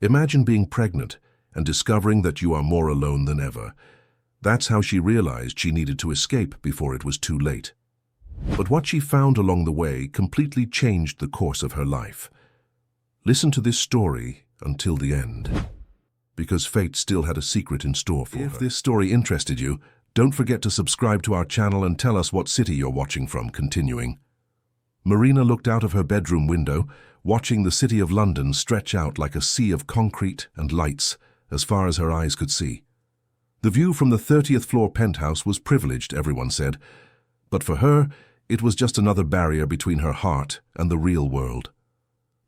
Imagine being pregnant and discovering that you are more alone than ever. That's how she realized she needed to escape before it was too late. But what she found along the way completely changed the course of her life. Listen to this story until the end, because fate still had a secret in store for her. If this story interested you, don't forget to subscribe to our channel and tell us what city you're watching from. Continuing. Marina looked out of her bedroom window, watching the city of London stretch out like a sea of concrete and lights as far as her eyes could see. The view from the 30th floor penthouse was privileged, everyone said, but for her, it was just another barrier between her heart and the real world.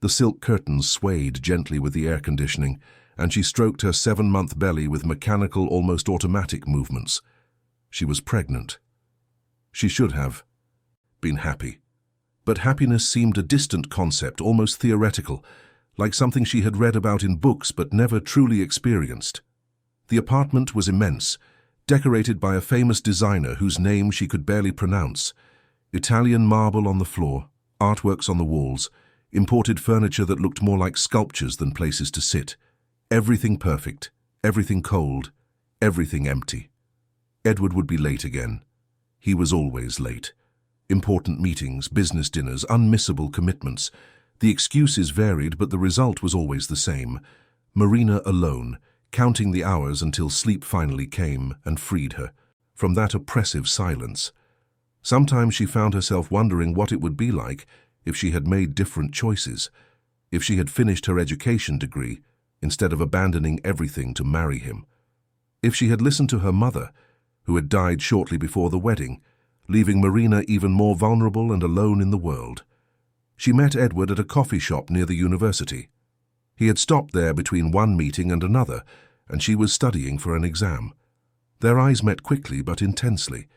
The silk curtains swayed gently with the air conditioning, and she stroked her 7-month belly with mechanical, almost automatic movements. She was pregnant. She should have been happy. But happiness seemed a distant concept, almost theoretical, like something she had read about in books but never truly experienced. The apartment was immense, decorated by a famous designer whose name she could barely pronounce. Italian marble on the floor, artworks on the walls, imported furniture that looked more like sculptures than places to sit. Everything perfect, everything cold, everything empty. Edward would be late again. He was always late. Important meetings, business dinners, unmissable commitments. The excuses varied, but the result was always the same. Marina alone, counting the hours until sleep finally came and freed her from that oppressive silence. Sometimes she found herself wondering what it would be like if she had made different choices, if she had finished her education degree instead of abandoning everything to marry him, if she had listened to her mother, who had died shortly before the wedding, leaving Marina even more vulnerable and alone in the world. She met Edward at a coffee shop near the university. He had stopped there between one meeting and another, and she was studying for an exam. Their eyes met quickly but intensely.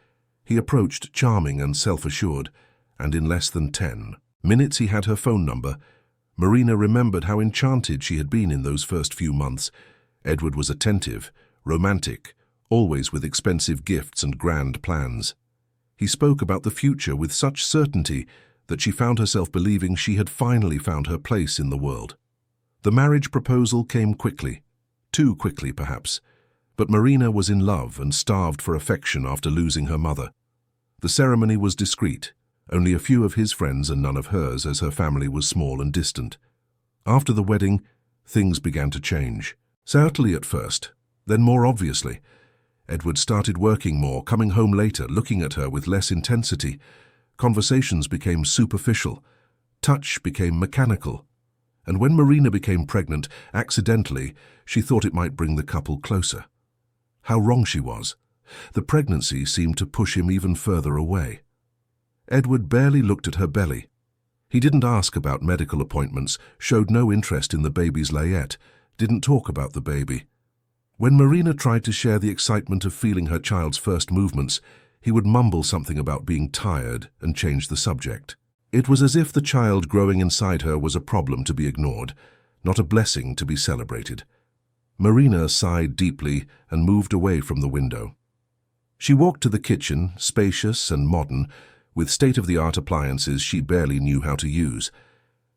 He approached charming and self-assured, and in less than 10 minutes he had her phone number. Marina remembered how enchanted she had been in those first few months. Edward was attentive, romantic, always with expensive gifts and grand plans. He spoke about the future with such certainty that she found herself believing she had finally found her place in the world. The marriage proposal came quickly, too quickly perhaps, but Marina was in love and starved for affection after losing her mother. The ceremony was discreet, only a few of his friends and none of hers, as her family was small and distant. After the wedding, things began to change. Certainly at first, then more obviously. Edward started working more, coming home later, looking at her with less intensity. Conversations became superficial. Touch became mechanical. And when Marina became pregnant, accidentally, she thought it might bring the couple closer. How wrong she was. The pregnancy seemed to push him even further away. Edward barely looked at her belly. He didn't ask about medical appointments, showed no interest in the baby's layette, didn't talk about the baby. When Marina tried to share the excitement of feeling her child's first movements, he would mumble something about being tired and change the subject. It was as if the child growing inside her was a problem to be ignored, not a blessing to be celebrated. Marina sighed deeply and moved away from the window. She walked to the kitchen, spacious and modern, with state-of-the-art appliances she barely knew how to use.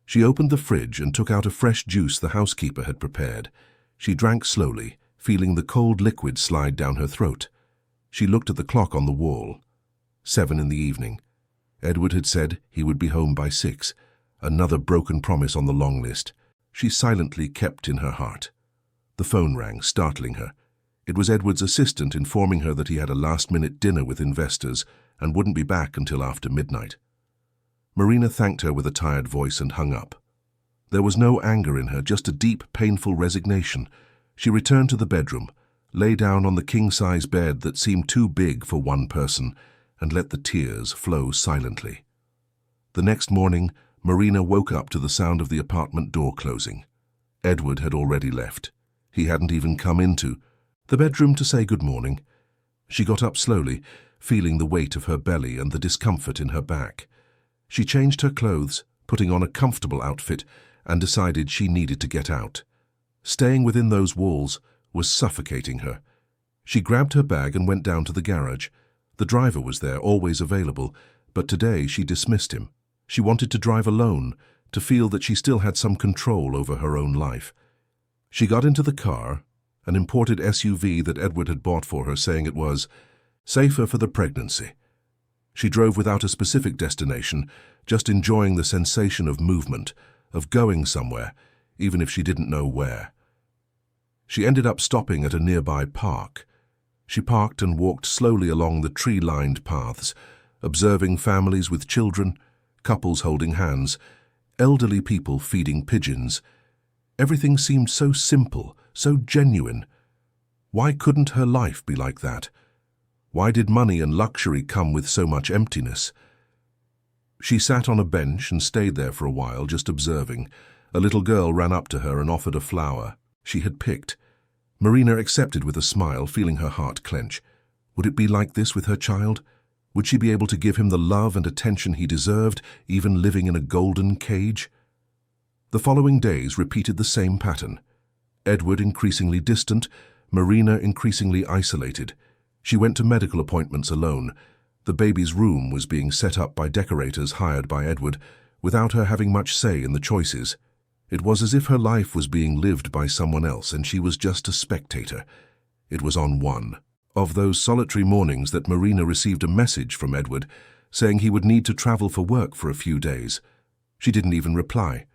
She opened the fridge and took out a fresh juice the housekeeper had prepared. She drank slowly, feeling the cold liquid slide down her throat. She looked at the clock on the wall. 7 in the evening. Edward had said he would be home by 6, another broken promise on the long list. She silently kept in her heart. The phone rang, startling her. It was Edward's assistant informing her that he had a last-minute dinner with investors and wouldn't be back until after midnight. Marina thanked her with a tired voice and hung up. There was no anger in her, just a deep, painful resignation. She returned to the bedroom, lay down on the king-size bed that seemed too big for one person, and let the tears flow silently. The next morning, Marina woke up to the sound of the apartment door closing. Edward had already left. He hadn't even come into the bedroom to say good morning. She got up slowly, feeling the weight of her belly and the discomfort in her back. She changed her clothes, putting on a comfortable outfit, and decided she needed to get out. Staying within those walls was suffocating her. She grabbed her bag and went down to the garage. The driver was there, always available, but today she dismissed him. She wanted to drive alone, to feel that she still had some control over her own life. She got into the car, an imported SUV that Edward had bought for her, saying it was safer for the pregnancy. She drove without a specific destination, just enjoying the sensation of movement, of going somewhere, even if she didn't know where. She ended up stopping at a nearby park. She parked and walked slowly along the tree-lined paths, observing families with children, couples holding hands, elderly people feeding pigeons. Everything seemed so simple, so genuine. Why couldn't her life be like that? Why did money and luxury come with so much emptiness? She sat on a bench and stayed there for a while, just observing. A little girl ran up to her and offered a flower she had picked. Marina accepted with a smile, feeling her heart clench. Would it be like this with her child? Would she be able to give him the love and attention he deserved, even living in a golden cage? The following days repeated the same pattern. Edward increasingly distant, Marina increasingly isolated. She went to medical appointments alone. The baby's room was being set up by decorators hired by Edward, without her having much say in the choices. It was as if her life was being lived by someone else and she was just a spectator. It was on one of those solitary mornings that Marina received a message from Edward saying he would need to travel for work for a few days. She didn't even reply.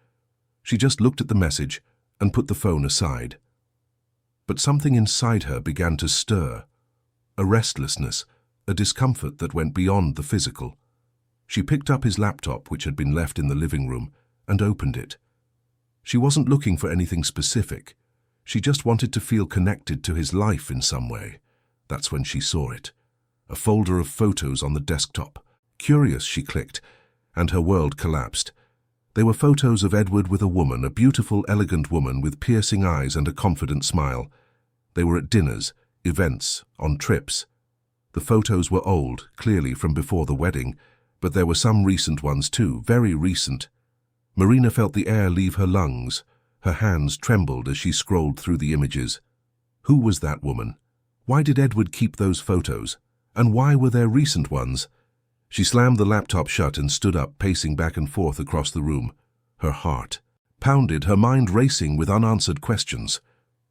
She just looked at the message and put the phone aside. But something inside her began to stir. A restlessness, a discomfort that went beyond the physical. She picked up his laptop, which had been left in the living room, and opened it. She wasn't looking for anything specific. She just wanted to feel connected to his life in some way. That's when she saw it. A folder of photos on the desktop. Curious, she clicked, and her world collapsed. They were photos of Edward with a woman, a beautiful, elegant woman with piercing eyes and a confident smile. They were at dinners, events, on trips. The photos were old, clearly from before the wedding, but there were some recent ones too, very recent. Marina felt the air leave her lungs. Her hands trembled as she scrolled through the images. Who was that woman? Why did Edward keep those photos? And why were there recent ones? She slammed the laptop shut and stood up, pacing back and forth across the room. Her heart pounded, her mind racing with unanswered questions.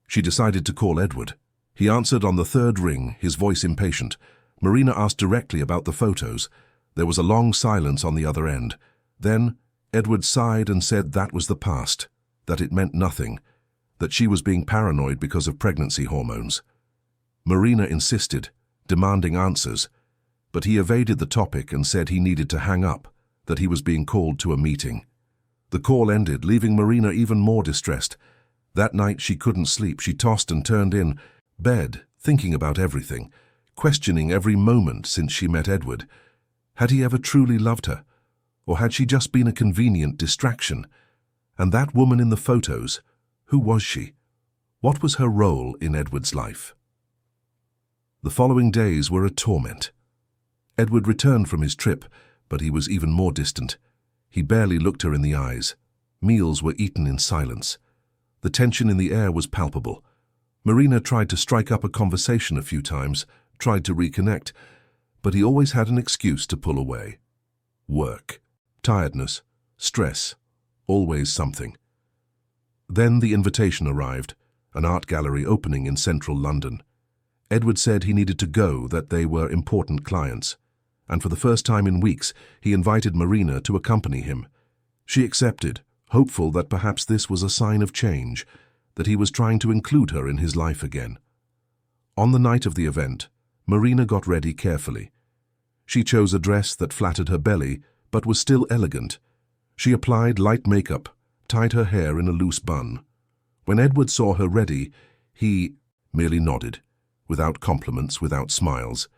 She decided to call Edward. He answered on the third ring, his voice impatient. Marina asked directly about the photos. There was a long silence on the other end. Then Edward sighed and said that was the past, that it meant nothing, that she was being paranoid because of pregnancy hormones. Marina insisted, demanding answers, but he evaded the topic and said he needed to hang up, that he was being called to a meeting. The call ended, leaving Marina even more distressed. That night she couldn't sleep. She tossed and turned in bed, thinking about everything, questioning every moment since she met Edward. Had he ever truly loved her? Or had she just been a convenient distraction? And that woman in the photos, who was she? What was her role in Edward's life? The following days were a torment. Edward returned from his trip, but he was even more distant. He barely looked her in the eyes. Meals were eaten in silence. The tension in the air was palpable. Marina tried to strike up a conversation a few times, tried to reconnect, but he always had an excuse to pull away. Work, tiredness, stress, always something. Then the invitation arrived, an art gallery opening in central London. Edward said he needed to go, that they were important clients, and for the first time in weeks he invited Marina to accompany him. She accepted, hopeful that perhaps this was a sign of change, that he was trying to include her in his life again. On the night of the event, Marina got ready carefully. She chose a dress that flattered her belly but was still elegant. She applied light makeup, tied her hair in a loose bun. When Edward saw her ready, he merely nodded, without compliments, without smiles.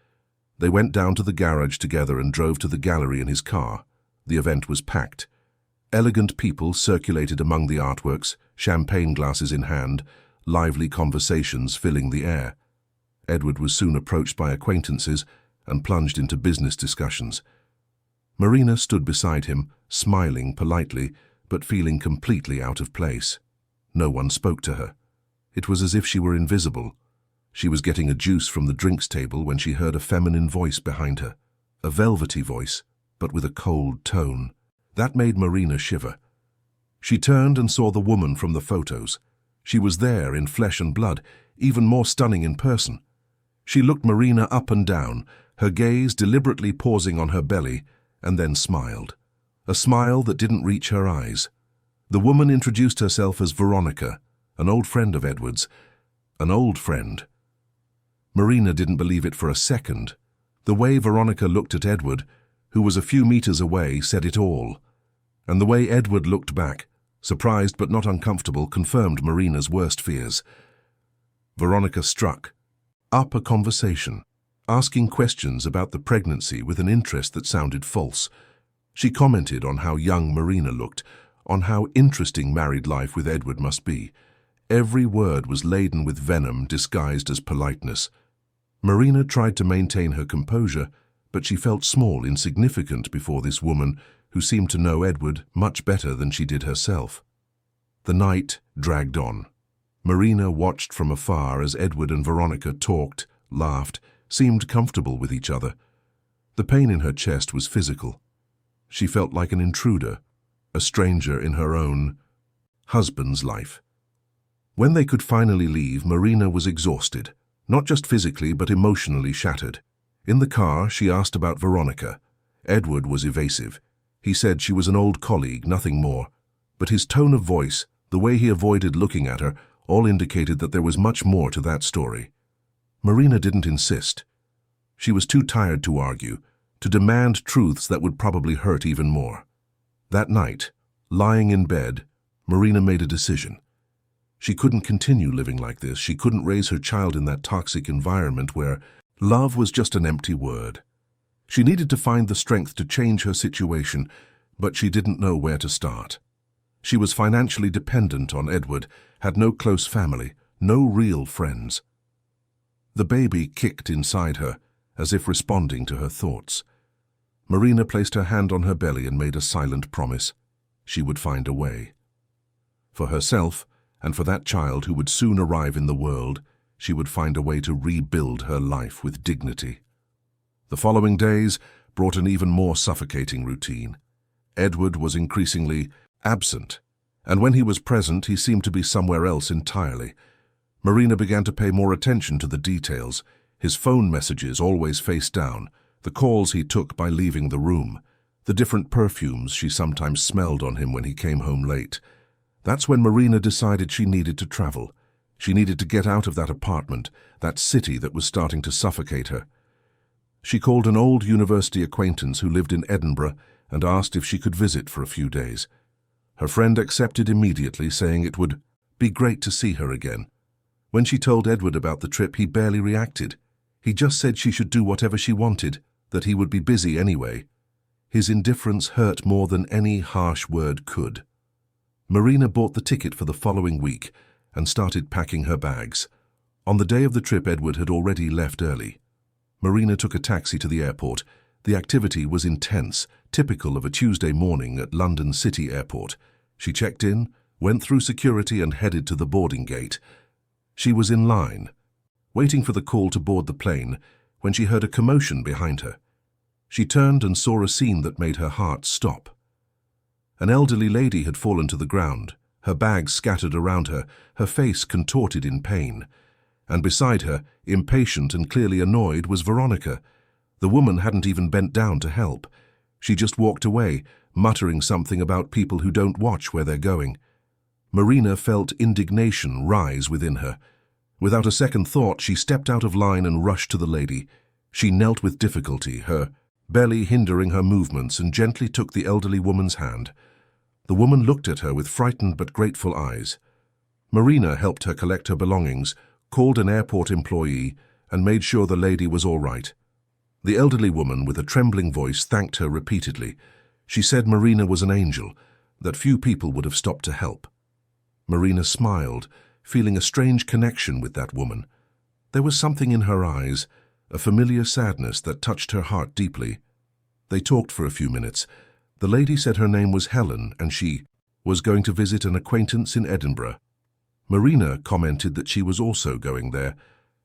They went down to the garage together and drove to the gallery in his car. The event was packed. Elegant people circulated among the artworks, champagne glasses in hand, lively conversations filling the air. Edward was soon approached by acquaintances and plunged into business discussions. Marina stood beside him, smiling politely, but feeling completely out of place. No one spoke to her. It was as if she were invisible. She was getting a juice from the drinks table when she heard a feminine voice behind her, a velvety voice, but with a cold tone. That made Marina shiver. She turned and saw the woman from the photos. She was there in flesh and blood, even more stunning in person. She looked Marina up and down, her gaze deliberately pausing on her belly, and then smiled. A smile that didn't reach her eyes. The woman introduced herself as Veronica, an old friend of Edward's. An old friend. Marina didn't believe it for a second. The way Veronica looked at Edward, who was a few meters away, said it all. And the way Edward looked back, surprised but not uncomfortable, confirmed Marina's worst fears. Veronica struck up a conversation, asking questions about the pregnancy with an interest that sounded false. She commented on how young Marina looked, on how interesting married life with Edward must be. Every word was laden with venom disguised as politeness. Marina tried to maintain her composure, but she felt small, insignificant before this woman who seemed to know Edward much better than she did herself. The night dragged on. Marina watched from afar as Edward and Veronica talked, laughed, seemed comfortable with each other. The pain in her chest was physical. She felt like an intruder, a stranger in her own husband's life. When they could finally leave, Marina was exhausted, not just physically but emotionally shattered. In the car, she asked about Veronica. Edward was evasive. He said she was an old colleague, nothing more. But his tone of voice, the way he avoided looking at her, all indicated that there was much more to that story. Marina didn't insist. She was too tired to argue, to demand truths that would probably hurt even more. That night, lying in bed, Marina made a decision. She couldn't continue living like this. She couldn't raise her child in that toxic environment where love was just an empty word. She needed to find the strength to change her situation, but she didn't know where to start. She was financially dependent on Edward, had no close family, no real friends. The baby kicked inside her, as if responding to her thoughts. Marina placed her hand on her belly and made a silent promise. She would find a way. For herself, and for that child who would soon arrive in the world, she would find a way to rebuild her life with dignity. The following days brought an even more suffocating routine. Edward was increasingly absent, and when he was present, he seemed to be somewhere else entirely. Marina began to pay more attention to the details, his phone messages always face down, the calls he took by leaving the room, the different perfumes she sometimes smelled on him when he came home late. That's when Marina decided she needed to travel. She needed to get out of that apartment, that city that was starting to suffocate her. She called an old university acquaintance who lived in Edinburgh and asked if she could visit for a few days. Her friend accepted immediately, saying it would be great to see her again. When she told Edward about the trip, he barely reacted. He just said she should do whatever she wanted, that he would be busy anyway. His indifference hurt more than any harsh word could. Marina bought the ticket for the following week and started packing her bags. On the day of the trip, Edward had already left early. Marina took a taxi to the airport. The activity was intense, typical of a Tuesday morning at London City Airport. She checked in, went through security and headed to the boarding gate. She was in line, waiting for the call to board the plane, when she heard a commotion behind her. She turned and saw a scene that made her heart stop. An elderly lady had fallen to the ground, her bags scattered around her, her face contorted in pain. And beside her, impatient and clearly annoyed, was Veronica. The woman hadn't even bent down to help. She just walked away, muttering something about people who don't watch where they're going. Marina felt indignation rise within her. Without a second thought, she stepped out of line and rushed to the lady. She knelt with difficulty, her belly hindering her movements, and gently took the elderly woman's hand. The woman looked at her with frightened but grateful eyes. Marina helped her collect her belongings, called an airport employee, and made sure the lady was all right. The elderly woman, with a trembling voice, thanked her repeatedly. She said Marina was an angel, that few people would have stopped to help. Marina smiled, feeling a strange connection with that woman. There was something in her eyes, a familiar sadness that touched her heart deeply. They talked for a few minutes. The lady said her name was Helen and she was going to visit an acquaintance in Edinburgh. Marina commented that she was also going there.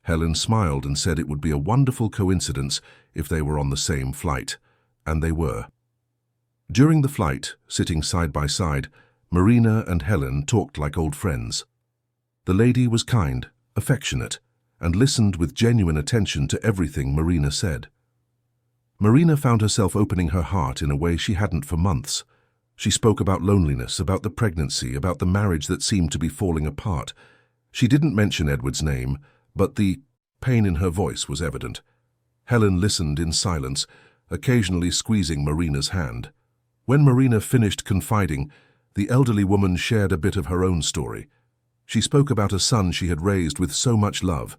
Helen smiled and said it would be a wonderful coincidence if they were on the same flight, and they were. During the flight, sitting side by side, Marina and Helen talked like old friends. The lady was kind, affectionate, and listened with genuine attention to everything Marina said. Marina found herself opening her heart in a way she hadn't for months. She spoke about loneliness, about the pregnancy, about the marriage that seemed to be falling apart. She didn't mention Edward's name, but the pain in her voice was evident. Helen listened in silence, occasionally squeezing Marina's hand. When Marina finished confiding, the elderly woman shared a bit of her own story. She spoke about a son she had raised with so much love,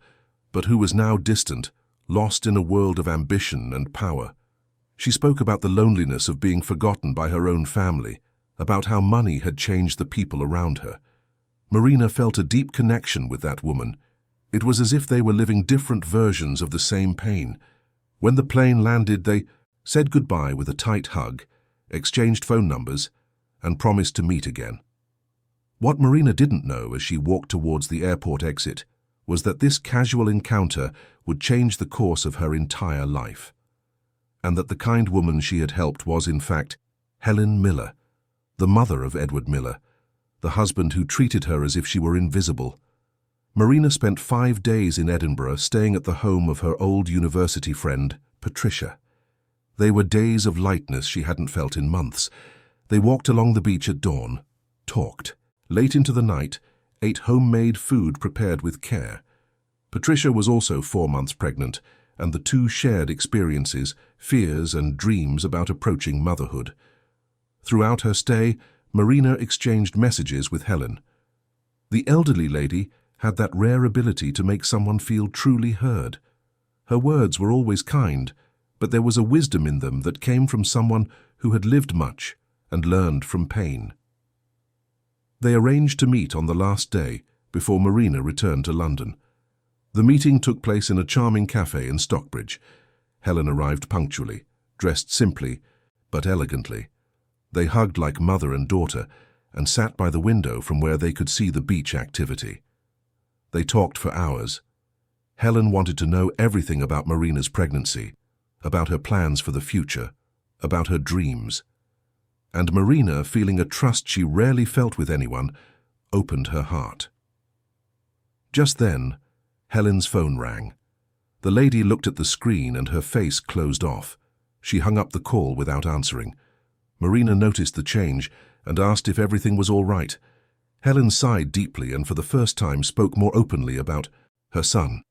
but who was now distant, lost in a world of ambition and power. She spoke about the loneliness of being forgotten by her own family, about how money had changed the people around her. Marina felt a deep connection with that woman. It was as if they were living different versions of the same pain. When the plane landed, they said goodbye with a tight hug, exchanged phone numbers, and promised to meet again. What Marina didn't know as she walked towards the airport exit was that this casual encounter would change the course of her entire life, and that the kind woman she had helped was, in fact, Helen Miller, the mother of Edward Miller, the husband who treated her as if she were invisible. Marina spent 5 days in Edinburgh staying at the home of her old university friend, Patricia. They were days of lightness she hadn't felt in months. They walked along the beach at dawn, talked, late into the night, ate homemade food prepared with care. Patricia was also 4 months pregnant, and the two shared experiences, fears and dreams about approaching motherhood. Throughout her stay, Marina exchanged messages with Helen. The elderly lady had that rare ability to make someone feel truly heard. Her words were always kind, but there was a wisdom in them that came from someone who had lived much and learned from pain. They arranged to meet on the last day before Marina returned to London. The meeting took place in a charming cafe in Stockbridge. Helen arrived punctually, dressed simply but elegantly. They hugged like mother and daughter and sat by the window from where they could see the beach activity. They talked for hours. Helen wanted to know everything about Marina's pregnancy, about her plans for the future, about her dreams. And Marina, feeling a trust she rarely felt with anyone, opened her heart. Just then, Helen's phone rang. The lady looked at the screen and her face closed off. She hung up the call without answering. Marina noticed the change and asked if everything was all right. Helen sighed deeply and for the first time spoke more openly about her son.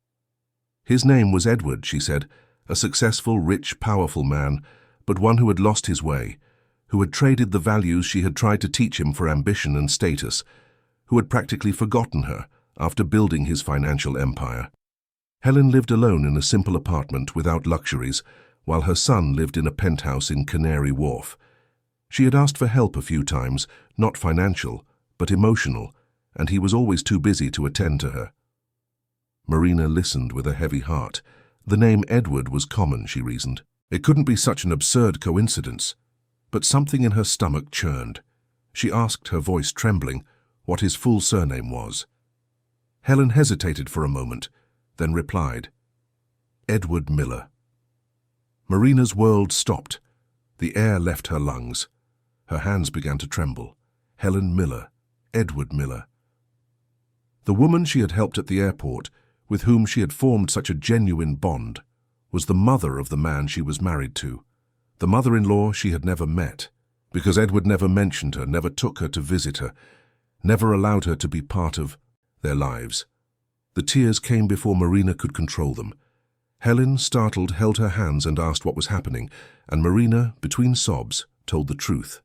His name was Edward, she said, a successful, rich, powerful man, but one who had lost his way, who had traded the values she had tried to teach him for ambition and status, who had practically forgotten her after building his financial empire. Helen lived alone in a simple apartment without luxuries, while her son lived in a penthouse in Canary Wharf. She had asked for help a few times, not financial, but emotional, and he was always too busy to attend to her. Marina listened with a heavy heart. The name Edward was common, she reasoned. It couldn't be such an absurd coincidence. But something in her stomach churned. She asked, her voice trembling, what his full surname was. Helen hesitated for a moment, then replied, Edward Miller. Marina's world stopped. The air left her lungs. Her hands began to tremble. Helen Miller, Edward Miller. The woman she had helped at the airport, with whom she had formed such a genuine bond, was the mother of the man she was married to. The mother-in-law she had never met, because Edward never mentioned her, never took her to visit her, never allowed her to be part of their lives. The tears came before Marina could control them. Helen, startled, held her hands and asked what was happening, and Marina, between sobs, told the truth.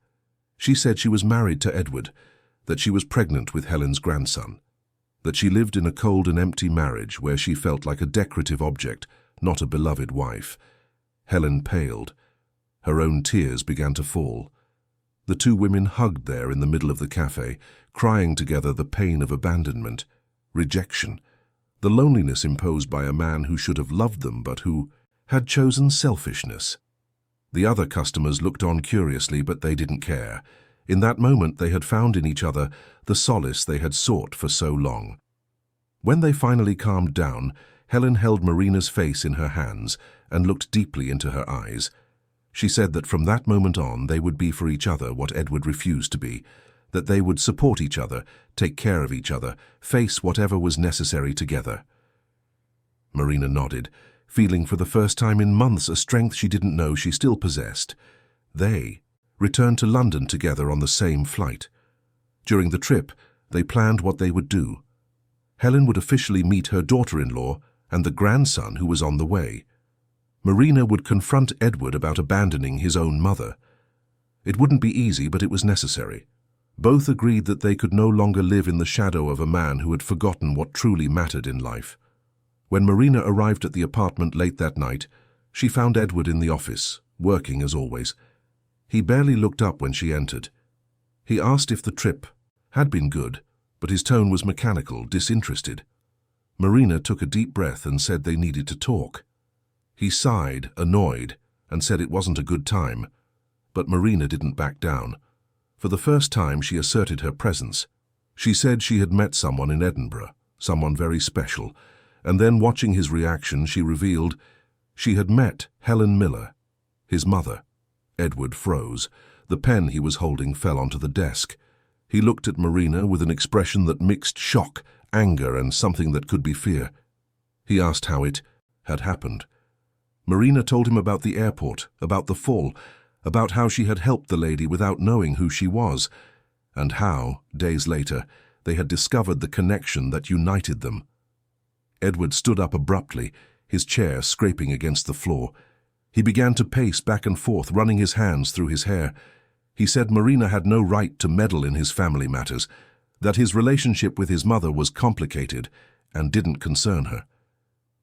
She said she was married to Edward, that she was pregnant with Helen's grandson, that she lived in a cold and empty marriage where she felt like a decorative object, not a beloved wife. Helen paled. Her own tears began to fall. The two women hugged there in the middle of the cafe, crying together the pain of abandonment, rejection, the loneliness imposed by a man who should have loved them but who had chosen selfishness. The other customers looked on curiously, but they didn't care. In that moment they had found in each other the solace they had sought for so long. When they finally calmed down, Helen held Marina's face in her hands and looked deeply into her eyes. She said that from that moment on they would be for each other what Edward refused to be, that they would support each other, take care of each other, face whatever was necessary together. Marina nodded, feeling for the first time in months a strength she didn't know she still possessed. They returned to London together on the same flight. During the trip, they planned what they would do. Helen would officially meet her daughter-in-law and the grandson who was on the way. Marina would confront Edward about abandoning his own mother. It wouldn't be easy, but it was necessary. Both agreed that they could no longer live in the shadow of a man who had forgotten what truly mattered in life. When Marina arrived at the apartment late that night, she found Edward in the office, working as always. He barely looked up when she entered. He asked if the trip had been good, but his tone was mechanical, disinterested. Marina took a deep breath and said they needed to talk. He sighed, annoyed, and said it wasn't a good time. But Marina didn't back down. For the first time, she asserted her presence. She said she had met someone in Edinburgh, someone very special, and then, watching his reaction, she revealed she had met Helen Miller, his mother. Edward froze. The pen he was holding fell onto the desk. He looked at Marina with an expression that mixed shock, anger, and something that could be fear. He asked how it had happened. Marina told him about the airport, about the fall, about how she had helped the lady without knowing who she was, and how, days later, they had discovered the connection that united them. Edward stood up abruptly, his chair scraping against the floor. He began to pace back and forth, running his hands through his hair. He said Marina had no right to meddle in his family matters, that his relationship with his mother was complicated and didn't concern her.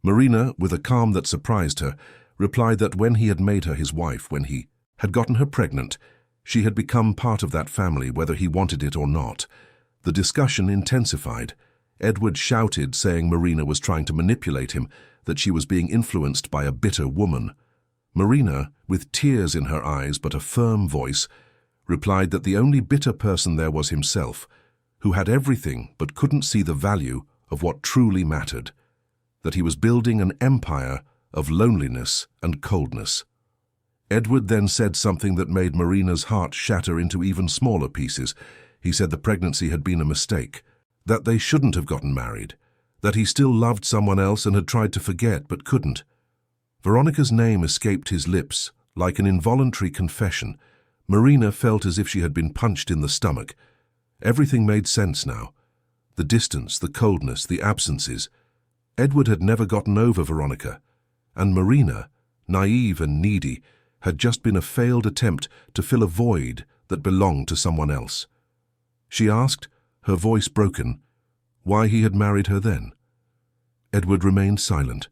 Marina, with a calm that surprised her, replied that when he had made her his wife, when he had gotten her pregnant, she had become part of that family, whether he wanted it or not. The discussion intensified. Edward shouted, saying Marina was trying to manipulate him, that she was being influenced by a bitter woman. Marina, with tears in her eyes but a firm voice, replied that the only bitter person there was himself, who had everything but couldn't see the value of what truly mattered, that he was building an empire of loneliness and coldness. Edward then said something that made Marina's heart shatter into even smaller pieces. He said the pregnancy had been a mistake, that they shouldn't have gotten married, that he still loved someone else and had tried to forget but couldn't. Veronica's name escaped his lips like an involuntary confession. Marina felt as if she had been punched in the stomach. Everything made sense now. The distance, the coldness, the absences. Edward had never gotten over Veronica, and Marina, naive and needy, had just been a failed attempt to fill a void that belonged to someone else. She asked, her voice broken, why he had married her then. Edward remained silent,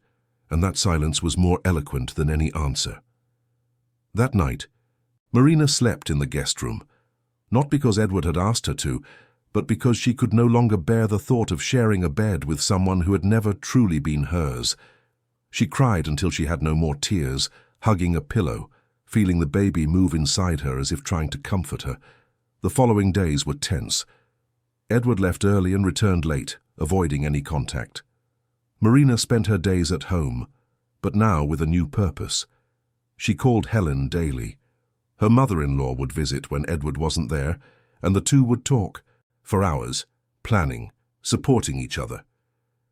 and that silence was more eloquent than any answer. That night, Marina slept in the guest room, not because Edward had asked her to, but because she could no longer bear the thought of sharing a bed with someone who had never truly been hers. She cried until she had no more tears, hugging a pillow, feeling the baby move inside her as if trying to comfort her. The following days were tense. Edward left early and returned late, avoiding any contact. Marina spent her days at home, but now with a new purpose. She called Helen daily. Her mother-in-law would visit when Edward wasn't there, and the two would talk, for hours, planning, supporting each other.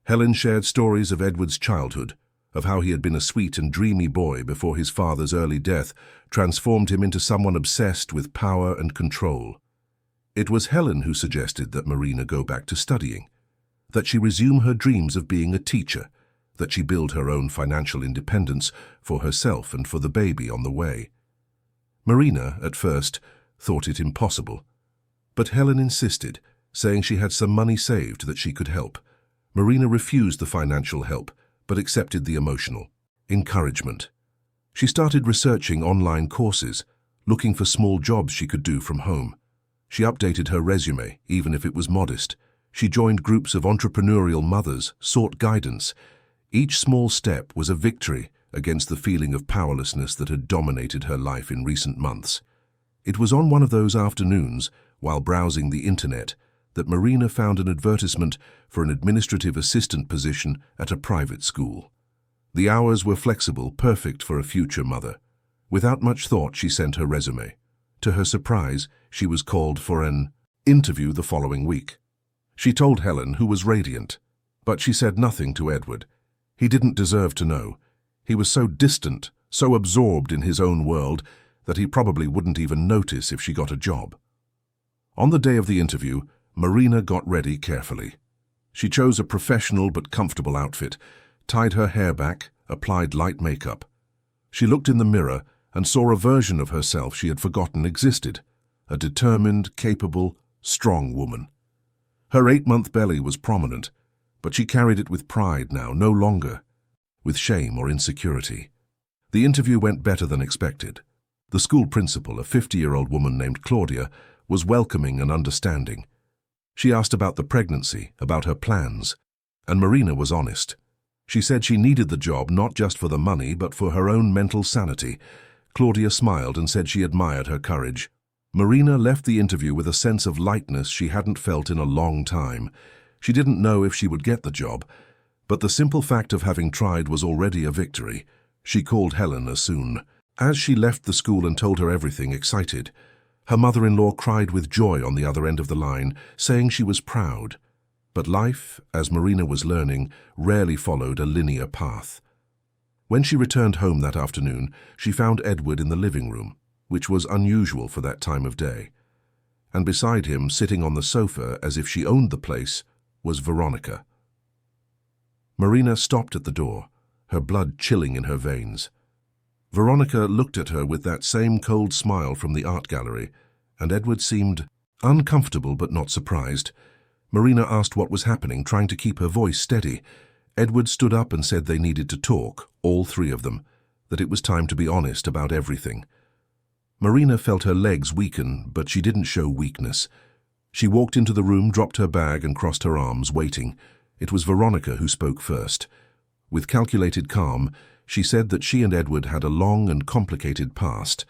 Helen shared stories of Edward's childhood, of how he had been a sweet and dreamy boy before his father's early death transformed him into someone obsessed with power and control. It was Helen who suggested that Marina go back to studying, that she resume her dreams of being a teacher, that she build her own financial independence for herself and for the baby on the way. Marina, at first, thought it impossible, but Helen insisted, saying she had some money saved that she could help. Marina refused the financial help, but accepted the emotional encouragement. She started researching online courses, looking for small jobs she could do from home. She updated her resume, even if it was modest. She joined groups of entrepreneurial mothers, sought guidance. Each small step was a victory against the feeling of powerlessness that had dominated her life in recent months. It was on one of those afternoons, while browsing the internet, that Marina found an advertisement for an administrative assistant position at a private school. The hours were flexible, perfect for a future mother. Without much thought, she sent her resume. To her surprise, she was called for an interview the following week. She told Helen, who was radiant, but she said nothing to Edward. He didn't deserve to know. He was so distant, so absorbed in his own world, that he probably wouldn't even notice if she got a job. On the day of the interview, Marina got ready carefully. She chose a professional but comfortable outfit, tied her hair back, applied light makeup. She looked in the mirror and saw a version of herself she had forgotten existed, a determined, capable, strong woman. Her 8-month belly was prominent, but she carried it with pride now, no longer with shame or insecurity. The interview went better than expected. The school principal, a 50-year-old woman named Claudia, was welcoming and understanding. She asked about the pregnancy, about her plans, and Marina was honest. She said she needed the job not just for the money, but for her own mental sanity. Claudia smiled and said she admired her courage. Marina left the interview with a sense of lightness she hadn't felt in a long time. She didn't know if she would get the job, but the simple fact of having tried was already a victory. She called Helen as soon. As she left the school and told her everything, excited, her mother-in-law cried with joy on the other end of the line, saying she was proud. But life, as Marina was learning, rarely followed a linear path. When she returned home that afternoon, she found Edward in the living room, which was unusual for that time of day. And beside him, sitting on the sofa as if she owned the place, was Veronica. Marina stopped at the door, her blood chilling in her veins. Veronica looked at her with that same cold smile from the art gallery, and Edward seemed uncomfortable but not surprised. Marina asked what was happening, trying to keep her voice steady. Edward stood up and said they needed to talk, all three of them, that it was time to be honest about everything. Marina felt her legs weaken, but she didn't show weakness. She walked into the room, dropped her bag and crossed her arms, waiting. It was Veronica who spoke first. With calculated calm, she said that she and Edward had a long and complicated past,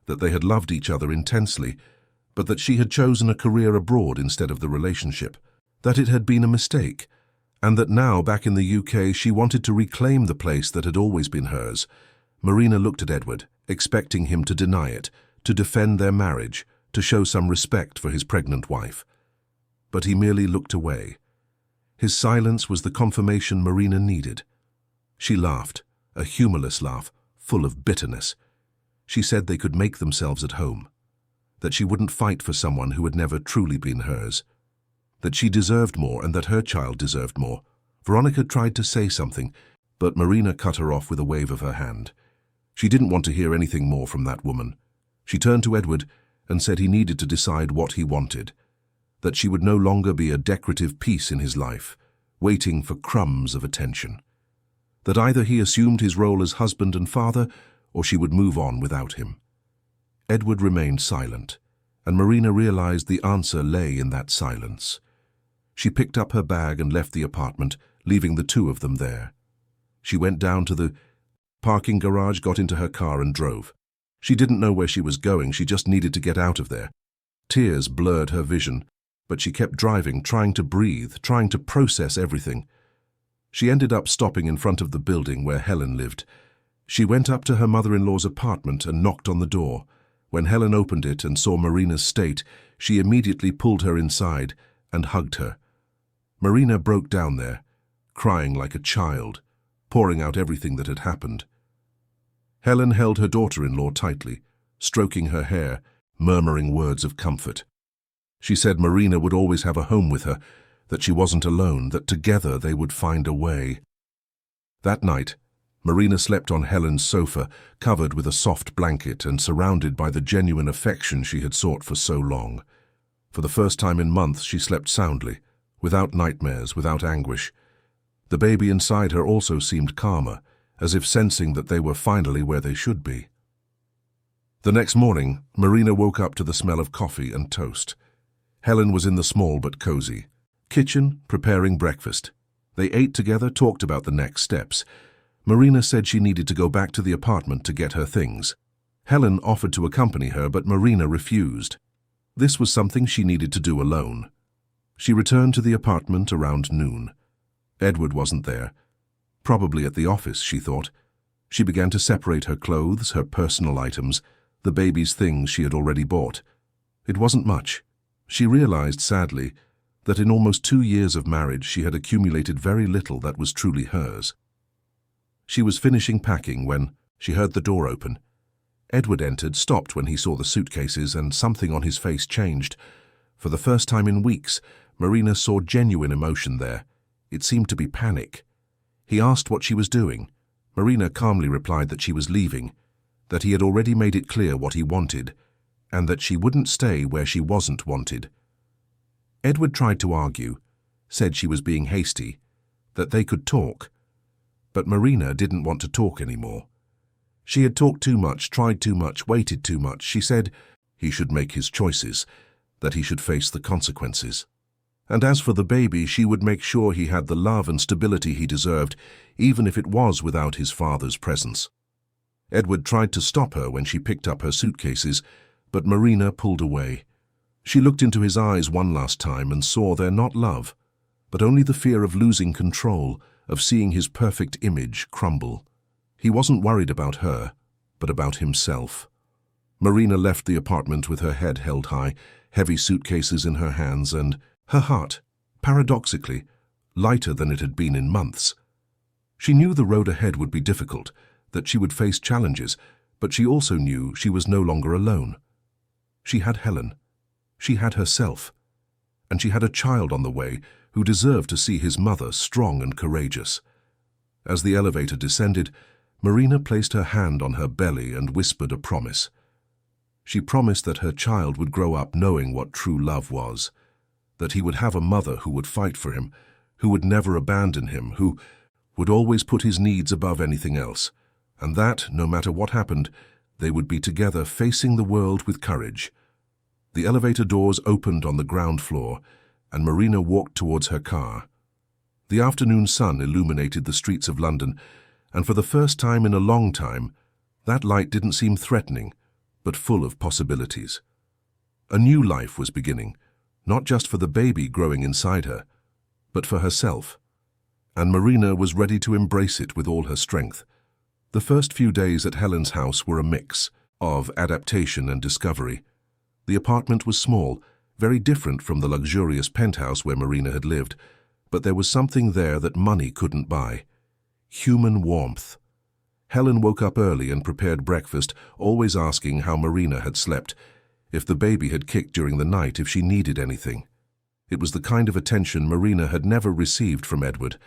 that they had loved each other intensely, but that she had chosen a career abroad instead of the relationship, that it had been a mistake, and that now, back in the UK, she wanted to reclaim the place that had always been hers. Marina looked at Edward, expecting him to deny it, to defend their marriage, to show some respect for his pregnant wife. But he merely looked away. His silence was the confirmation Marina needed. She laughed, a humorless laugh, full of bitterness. She said they could make themselves at home, that she wouldn't fight for someone who had never truly been hers, that she deserved more and that her child deserved more. Veronica tried to say something, but Marina cut her off with a wave of her hand. She didn't want to hear anything more from that woman. She turned to Edward and said he needed to decide what he wanted, that she would no longer be a decorative piece in his life, waiting for crumbs of attention, that either he assumed his role as husband and father or she would move on without him. Edward remained silent, and Marina realized the answer lay in that silence. She picked up her bag and left the apartment, leaving the two of them there. She went down to the parking garage, got into her car and drove. She didn't know where she was going, she just needed to get out of there. Tears blurred her vision, but she kept driving, trying to breathe, trying to process everything. She ended up stopping in front of the building where Helen lived. She went up to her mother-in-law's apartment and knocked on the door. When Helen opened it and saw Marina's state, she immediately pulled her inside and hugged her. Marina broke down there, crying like a child, pouring out everything that had happened. Helen held her daughter-in-law tightly, stroking her hair, murmuring words of comfort. She said Marina would always have a home with her, that she wasn't alone, that together they would find a way. That night, Marina slept on Helen's sofa, covered with a soft blanket and surrounded by the genuine affection she had sought for so long. For the first time in months, she slept soundly, without nightmares, without anguish. The baby inside her also seemed calmer, as if sensing that they were finally where they should be. The next morning, Marina woke up to the smell of coffee and toast. Helen was in the small but cozy kitchen, preparing breakfast. They ate together, talked about the next steps. Marina said she needed to go back to the apartment to get her things. Helen offered to accompany her, but Marina refused. This was something she needed to do alone. She returned to the apartment around noon. Edward wasn't there. Probably at the office, she thought. She began to separate her clothes, her personal items, the baby's things she had already bought. It wasn't much, She realized, sadly, that in almost 2 years of marriage she had accumulated very little that was truly hers. She was finishing packing when she heard the door open. Edward entered, stopped when he saw the suitcases, and something on his face changed. For the first time in weeks, Marina saw genuine emotion there. It seemed to be panic. He asked what she was doing. Marina calmly replied that she was leaving, that he had already made it clear what he wanted, and that she wouldn't stay where she wasn't wanted. Edward tried to argue, said she was being hasty, that they could talk. But Marina didn't want to talk anymore. She had talked too much, tried too much, waited too much. She said he should make his choices, that he should face the consequences. And as for the baby, she would make sure he had the love and stability he deserved, even if it was without his father's presence. Edward tried to stop her when she picked up her suitcases, but Marina pulled away. She looked into his eyes one last time and saw there not love, but only the fear of losing control, of seeing his perfect image crumble. He wasn't worried about her, but about himself. Marina left the apartment with her head held high, heavy suitcases in her hands, and her heart, paradoxically, lighter than it had been in months. She knew the road ahead would be difficult, that she would face challenges, but she also knew she was no longer alone. She had Helen. She had herself. And she had a child on the way who deserved to see his mother strong and courageous. As the elevator descended, Marina placed her hand on her belly and whispered a promise. She promised that her child would grow up knowing what true love was, that he would have a mother who would fight for him, who would never abandon him, who would always put his needs above anything else, and that, no matter what happened, they would be together facing the world with courage. The elevator doors opened on the ground floor, and Marina walked towards her car. The afternoon sun illuminated the streets of London, and for the first time in a long time, that light didn't seem threatening, but full of possibilities. A new life was beginning, not just for the baby growing inside her, but for herself. And Marina was ready to embrace it with all her strength. The first few days at Helen's house were a mix of adaptation and discovery. The apartment was small, very different from the luxurious penthouse where Marina had lived, but there was something there that money couldn't buy. Human warmth. Helen woke up early and prepared breakfast, always asking how Marina had slept, if the baby had kicked during the night, if she needed anything. It was the kind of attention Marina had never received from Edward.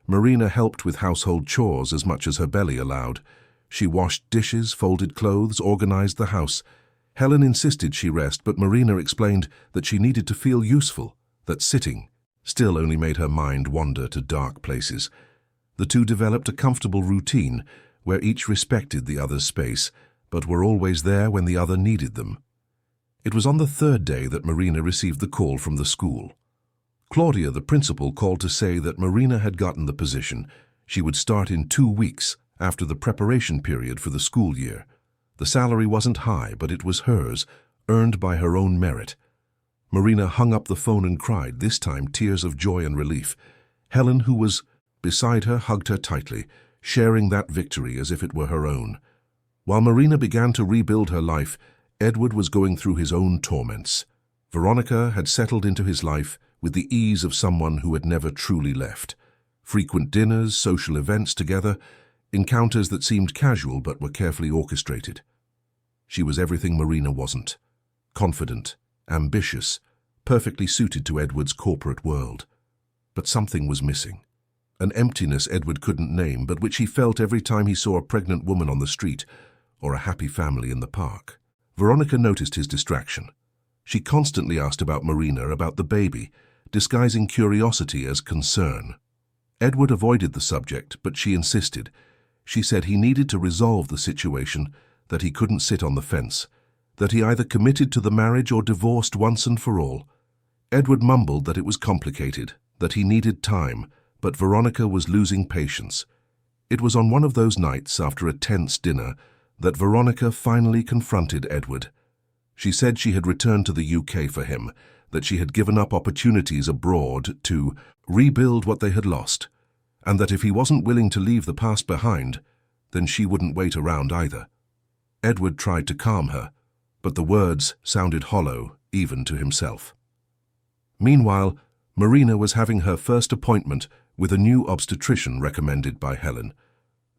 Marina helped with household chores as much as her belly allowed. She washed dishes, folded clothes, organized the house. Helen insisted she rest, but Marina explained that she needed to feel useful, that sitting still only made her mind wander to dark places. The two developed a comfortable routine where each respected the other's space, but were always there when the other needed them. It was on the third day that Marina received the call from the school. Claudia, the principal, called to say that Marina had gotten the position. She would start in 2 weeks after the preparation period for the school year. The salary wasn't high, but it was hers, earned by her own merit. Marina hung up the phone and cried, this time tears of joy and relief. Helen, who was beside her, hugged her tightly, sharing that victory as if it were her own. While Marina began to rebuild her life, Edward was going through his own torments. Veronica had settled into his life with the ease of someone who had never truly left. Frequent dinners, social events together, encounters that seemed casual but were carefully orchestrated. She was everything Marina wasn't. Confident, ambitious, perfectly suited to Edward's corporate world. But something was missing. An emptiness Edward couldn't name, but which he felt every time he saw a pregnant woman on the street or a happy family in the park. Veronica noticed his distraction. She constantly asked about Marina, about the baby, disguising curiosity as concern. Edward avoided the subject, but she insisted. She said he needed to resolve the situation, that he couldn't sit on the fence, that he either committed to the marriage or divorced once and for all. Edward mumbled that it was complicated, that he needed time, but Veronica was losing patience. It was on one of those nights after a tense dinner that Veronica finally confronted Edward. She said she had returned to the UK for him, that she had given up opportunities abroad to rebuild what they had lost, and that if he wasn't willing to leave the past behind, then she wouldn't wait around either. Edward tried to calm her, but the words sounded hollow even to himself. Meanwhile, Marina was having her first appointment with a new obstetrician recommended by Helen.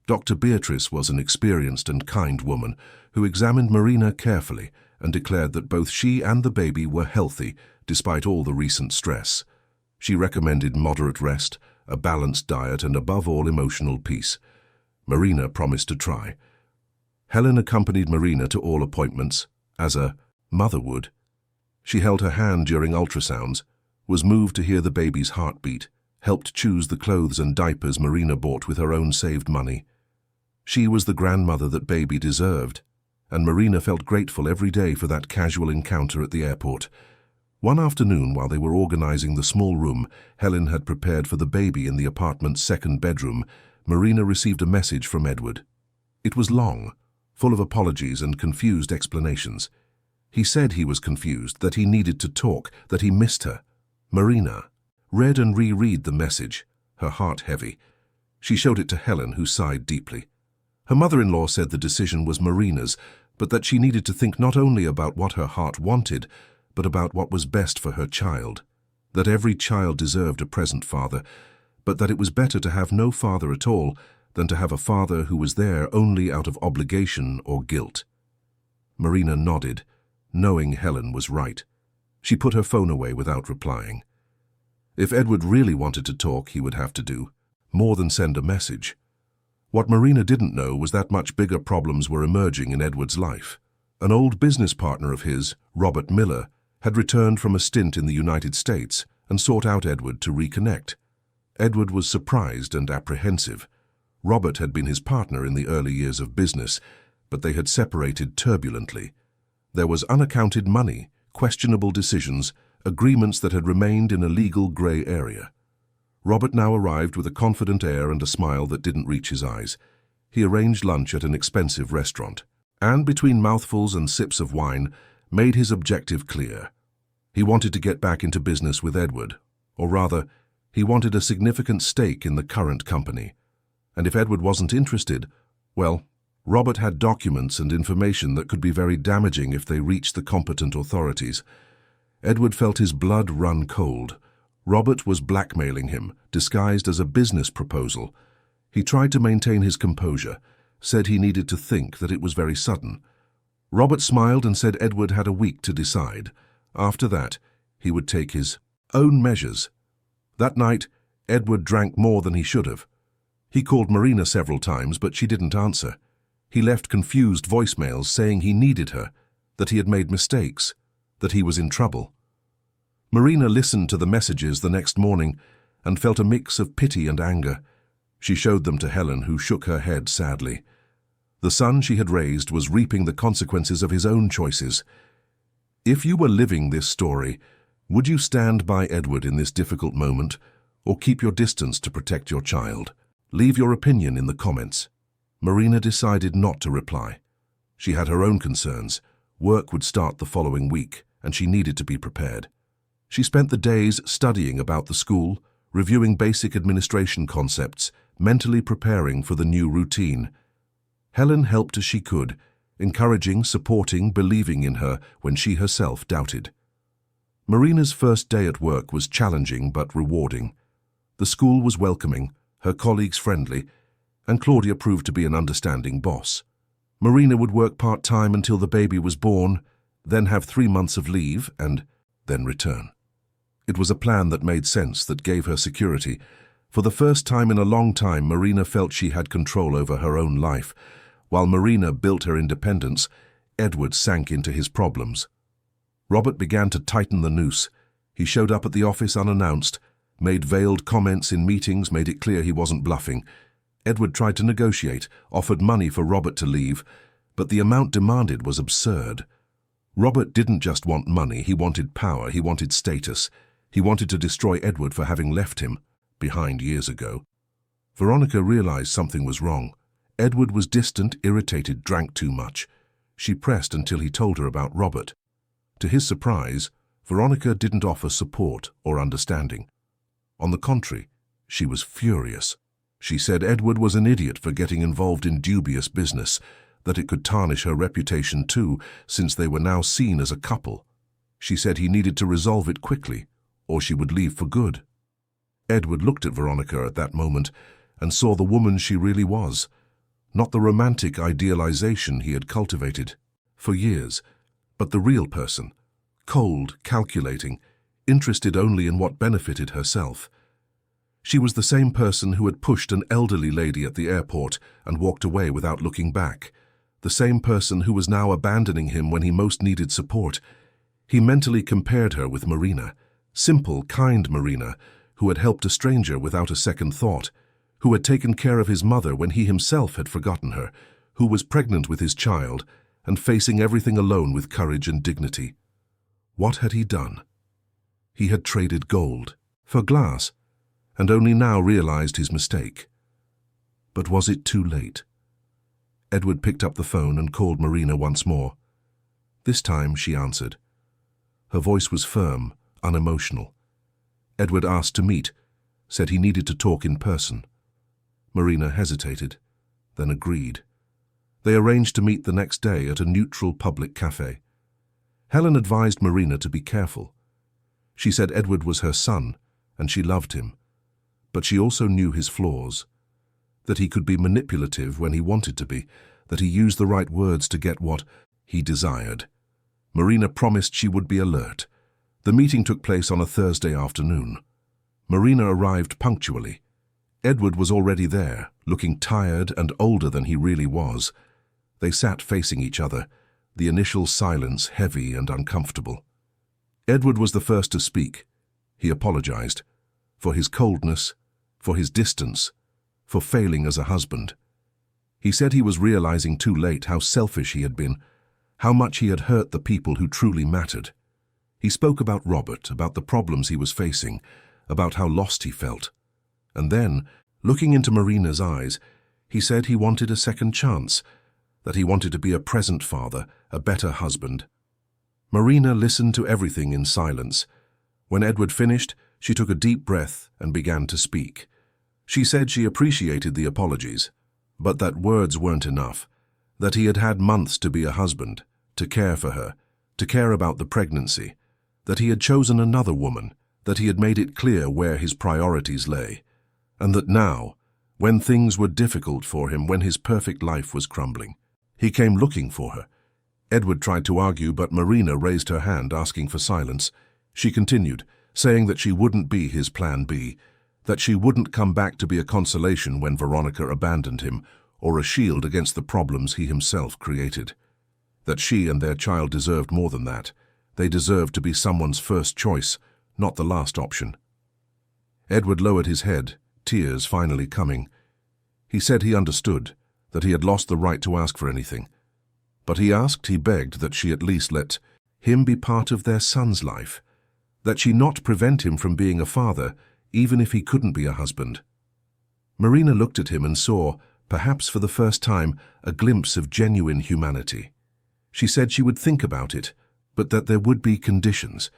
Dr. Beatrice was an experienced and kind woman who examined Marina carefully and declared that both she and the baby were healthy despite all the recent stress. She recommended moderate rest, a balanced diet, and above all, emotional peace. Marina promised to try. Helen accompanied Marina to all appointments, as a mother would. She held her hand during ultrasounds, was moved to hear the baby's heartbeat, helped choose the clothes and diapers Marina bought with her own saved money. She was the grandmother that baby deserved, and Marina felt grateful every day for that casual encounter at the airport. One afternoon, while they were organizing the small room Helen had prepared for the baby in the apartment's second bedroom, Marina received a message from Edward. It was long, full of apologies and confused explanations. He said he was confused, that he needed to talk, that he missed her. Marina read and reread the message, her heart heavy. She showed it to Helen, who sighed deeply. Her mother-in-law said the decision was Marina's, but that she needed to think not only about what her heart wanted, but about what was best for her child. That every child deserved a present father, but that it was better to have no father at all than to have a father who was there only out of obligation or guilt. Marina nodded, knowing Helen was right. She put her phone away without replying. If Edward really wanted to talk, he would have to do more than send a message. What Marina didn't know was that much bigger problems were emerging in Edward's life. An old business partner of his, Robert Miller, had returned from a stint in the United States and sought out Edward to reconnect. Edward was surprised and apprehensive. Robert had been his partner in the early years of business, but they had separated turbulently. There was unaccounted money, questionable decisions, agreements that had remained in a legal grey area. Robert now arrived with a confident air and a smile that didn't reach his eyes. He arranged lunch at an expensive restaurant, and between mouthfuls and sips of wine, made his objective clear. He wanted to get back into business with Edward, or rather, he wanted a significant stake in the current company. And if Edward wasn't interested, well, Robert had documents and information that could be very damaging if they reached the competent authorities. Edward felt his blood run cold. Robert was blackmailing him, disguised as a business proposal. He tried to maintain his composure, said he needed to think, that it was very sudden. Robert smiled and said Edward had a week to decide. After that, he would take his own measures. That night, Edward drank more than he should have. He called Marina several times, but she didn't answer. He left confused voicemails saying he needed her, that he had made mistakes, that he was in trouble. Marina listened to the messages the next morning and felt a mix of pity and anger. She showed them to Helen, who shook her head sadly. The son she had raised was reaping the consequences of his own choices. If you were living this story, would you stand by Edward in this difficult moment, or keep your distance to protect your child? Leave your opinion in the comments. Marina decided not to reply. She had her own concerns. Work would start the following week, and she needed to be prepared. She spent the days studying about the school, reviewing basic administration concepts, mentally preparing for the new routine. Helen helped as she could, encouraging, supporting, believing in her when she herself doubted. Marina's first day at work was challenging but rewarding. The school was welcoming, her colleagues friendly, and Claudia proved to be an understanding boss. Marina would work part-time until the baby was born, then have 3 months of leave, and then return. It was a plan that made sense, that gave her security. For the first time in a long time, Marina felt she had control over her own life. While Marina built her independence, Edward sank into his problems. Robert began to tighten the noose. He showed up at the office unannounced, made veiled comments in meetings, made it clear he wasn't bluffing. Edward tried to negotiate, offered money for Robert to leave, but the amount demanded was absurd. Robert didn't just want money, he wanted power, he wanted status. He wanted to destroy Edward for having left him behind years ago. Veronica realized something was wrong. Edward was distant, irritated, drank too much. She pressed until he told her about Robert. To his surprise, Veronica didn't offer support or understanding. On the contrary, she was furious. She said Edward was an idiot for getting involved in dubious business, that it could tarnish her reputation too, since they were now seen as a couple. She said he needed to resolve it quickly, or she would leave for good. Edward looked at Veronica at that moment and saw the woman she really was, not the romantic idealization he had cultivated for years, but the real person, cold, calculating, interested only in what benefited herself. She was the same person who had pushed an elderly lady at the airport and walked away without looking back, the same person who was now abandoning him when he most needed support. He mentally compared her with Marina, simple, kind Marina, who had helped a stranger without a second thought, who had taken care of his mother when he himself had forgotten her, who was pregnant with his child and facing everything alone with courage and dignity. What had he done? He had traded gold for glass, and only now realized his mistake. But was it too late? Edward picked up the phone and called Marina once more. This time she answered. Her voice was firm, unemotional. Edward asked to meet, said he needed to talk in person. Marina hesitated, then agreed. They arranged to meet the next day at a neutral public cafe. Helen advised Marina to be careful. She said Edward was her son, and she loved him. But she also knew his flaws, that he could be manipulative when he wanted to be, that he used the right words to get what he desired. Marina promised she would be alert. The meeting took place on a Thursday afternoon. Marina arrived punctually. Edward was already there, looking tired and older than he really was. They sat facing each other, the initial silence heavy and uncomfortable. Edward was the first to speak. He apologized for his coldness, for his distance, for failing as a husband. He said he was realizing too late how selfish he had been, how much he had hurt the people who truly mattered. He spoke about Robert, about the problems he was facing, about how lost he felt. And then, looking into Marina's eyes, he said he wanted a second chance, that he wanted to be a present father, a better husband. Marina listened to everything in silence. When Edward finished, she took a deep breath and began to speak. She said she appreciated the apologies, but that words weren't enough, that he had had months to be a husband, to care for her, to care about the pregnancy, that he had chosen another woman, that he had made it clear where his priorities lay, and that now, when things were difficult for him, when his perfect life was crumbling, he came looking for her. Edward tried to argue, but Marina raised her hand, asking for silence. She continued, saying that she wouldn't be his plan B, that she wouldn't come back to be a consolation when Veronica abandoned him, or a shield against the problems he himself created. That she and their child deserved more than that. They deserved to be someone's first choice, not the last option. Edward lowered his head, tears finally coming. He said he understood, that he had lost the right to ask for anything. But he begged that she at least let him be part of their son's life, that she not prevent him from being a father, even if he couldn't be a husband. Marina looked at him and saw, perhaps for the first time, a glimpse of genuine humanity. She said she would think about it, but that there would be conditions,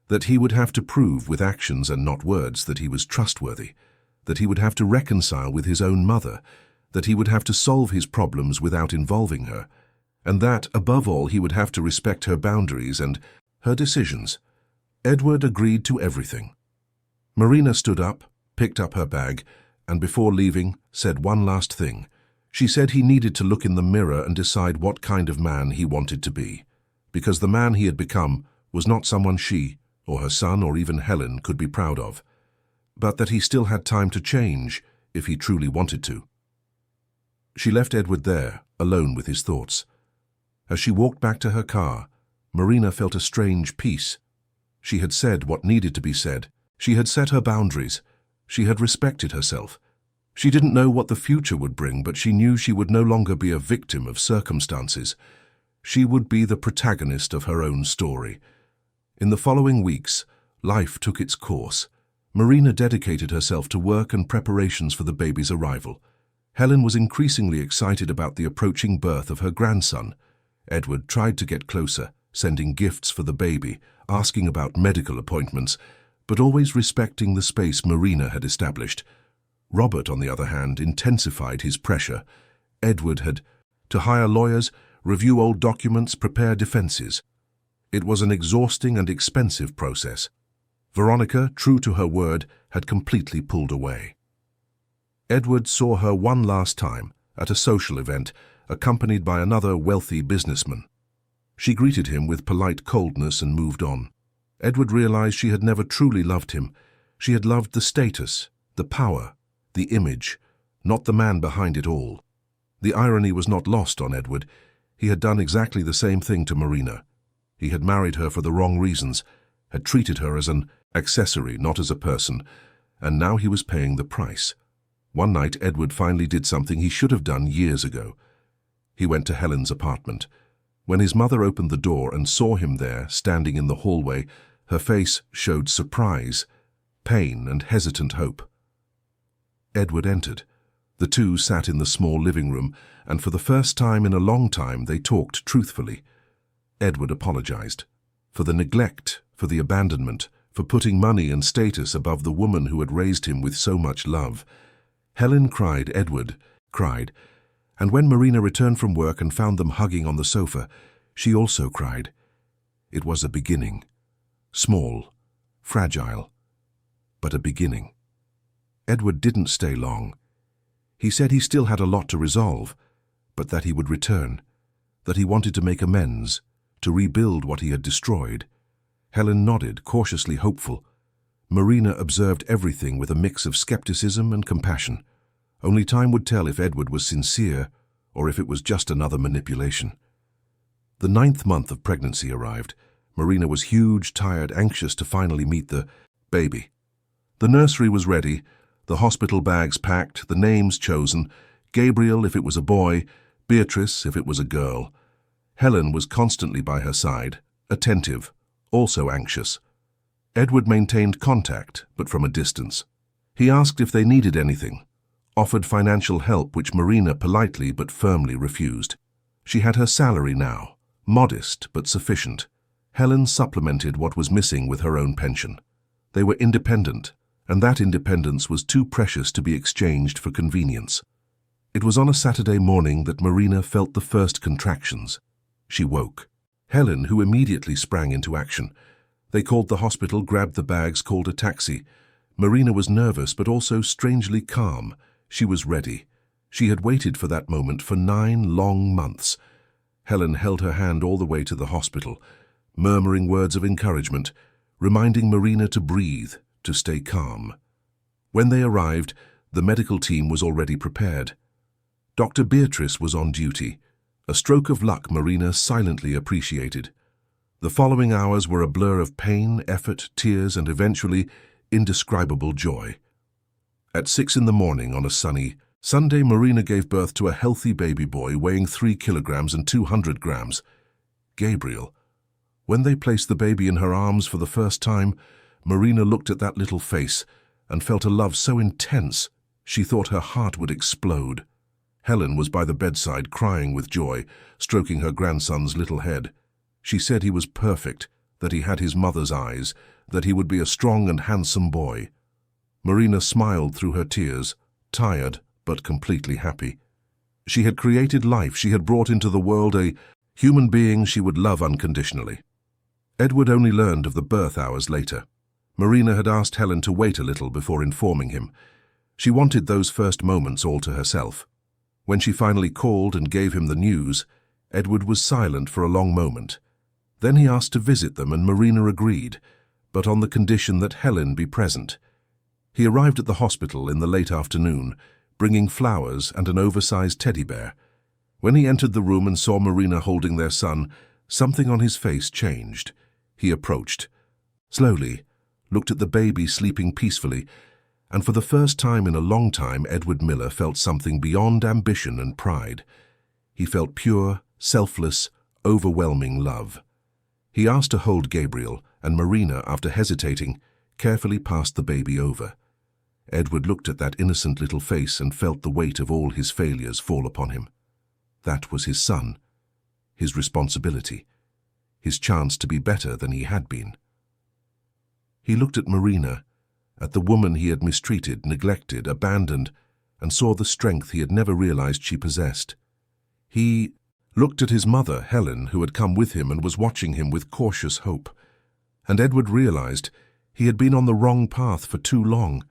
that he would have to prove with actions and not words that he was trustworthy, that he would have to reconcile with his own mother, that he would have to solve his problems without involving her, and that, above all, he would have to respect her boundaries and her decisions. Edward agreed to everything. Marina stood up, picked up her bag, and before leaving, said one last thing. She said he needed to look in the mirror and decide what kind of man he wanted to be, because the man he had become was not someone she, or her son, or even Helen could be proud of, but that he still had time to change if he truly wanted to. She left Edward there, alone with his thoughts. As she walked back to her car, Marina felt a strange peace. She had said what needed to be said. She had set her boundaries. She had respected herself. She didn't know what the future would bring, but she knew she would no longer be a victim of circumstances. She would be the protagonist of her own story. In the following weeks, life took its course. Marina dedicated herself to work and preparations for the baby's arrival. Helen was increasingly excited about the approaching birth of her grandson. Edward tried to get closer, sending gifts for the baby, asking about medical appointments, but always respecting the space Marina had established. Robert, on the other hand, intensified his pressure. Edward had to hire lawyers, review old documents, prepare defenses. It was an exhausting and expensive process. Veronica, true to her word, had completely pulled away. Edward saw her one last time at a social event, accompanied by another wealthy businessman. She greeted him with polite coldness and moved on. Edward realized she had never truly loved him. She had loved the status, the power, the image, not the man behind it all. The irony was not lost on Edward. He had done exactly the same thing to Marina. He had married her for the wrong reasons, had treated her as an accessory, not as a person, and now he was paying the price. One night, Edward finally did something he should have done years ago. He went to Helen's apartment. When his mother opened the door and saw him there, standing in the hallway, her face showed surprise, pain, and hesitant hope. Edward entered. The two sat in the small living room, and for the first time in a long time they talked truthfully. Edward apologized for the neglect, for the abandonment, for putting money and status above the woman who had raised him with so much love. Helen cried, Edward cried, and when Marina returned from work and found them hugging on the sofa, she also cried. It was a beginning. Small, fragile, but a beginning. Edward didn't stay long. He said he still had a lot to resolve, but that he would return, that he wanted to make amends, to rebuild what he had destroyed. Helen nodded, cautiously hopeful. Marina observed everything with a mix of skepticism and compassion. Only time would tell if Edward was sincere or if it was just another manipulation. The 9th month of pregnancy arrived. Marina was huge, tired, anxious to finally meet the baby. The nursery was ready, the hospital bags packed, the names chosen, Gabriel if it was a boy, Beatrice if it was a girl. Helen was constantly by her side, attentive, also anxious. Edward maintained contact, but from a distance. He asked if they needed anything, offered financial help which Marina politely but firmly refused. She had her salary now, modest but sufficient. Helen supplemented what was missing with her own pension. They were independent, and that independence was too precious to be exchanged for convenience. It was on a Saturday morning that Marina felt the first contractions. She woke. Helen, who immediately sprang into action. They called the hospital, grabbed the bags, called a taxi. Marina was nervous but also strangely calm. She was ready. She had waited for that moment for 9 long months. Helen held her hand all the way to the hospital, murmuring words of encouragement, reminding Marina to breathe, to stay calm. When they arrived, the medical team was already prepared. Dr. Beatrice was on duty, a stroke of luck Marina silently appreciated. The following hours were a blur of pain, effort, tears, and eventually indescribable joy. At 6 in the morning on a sunny Sunday, Marina gave birth to a healthy baby boy weighing 3 kilograms and 200 grams. Gabriel. When they placed the baby in her arms for the first time, Marina looked at that little face and felt a love so intense she thought her heart would explode. Helen was by the bedside crying with joy, stroking her grandson's little head. She said he was perfect, that he had his mother's eyes, that he would be a strong and handsome boy. Marina smiled through her tears, tired but completely happy. She had created life. She had brought into the world a human being she would love unconditionally. Edward only learned of the birth hours later. Marina had asked Helen to wait a little before informing him. She wanted those first moments all to herself. When she finally called and gave him the news, Edward was silent for a long moment. Then he asked to visit them and Marina agreed, but on the condition that Helen be present. He arrived at the hospital in the late afternoon, bringing flowers and an oversized teddy bear. When he entered the room and saw Marina holding their son, something on his face changed. He approached, slowly, looked at the baby sleeping peacefully, and for the first time in a long time Edward Miller felt something beyond ambition and pride. He felt pure, selfless, overwhelming love. He asked to hold Gabriel, and Marina, after hesitating, carefully passed the baby over. Edward looked at that innocent little face and felt the weight of all his failures fall upon him. That was his son, his responsibility, his chance to be better than he had been. He looked at Marina, at the woman he had mistreated, neglected, abandoned, and saw the strength he had never realized she possessed. He looked at his mother, Helen, who had come with him and was watching him with cautious hope. And Edward realized He had been on the wrong path for too long.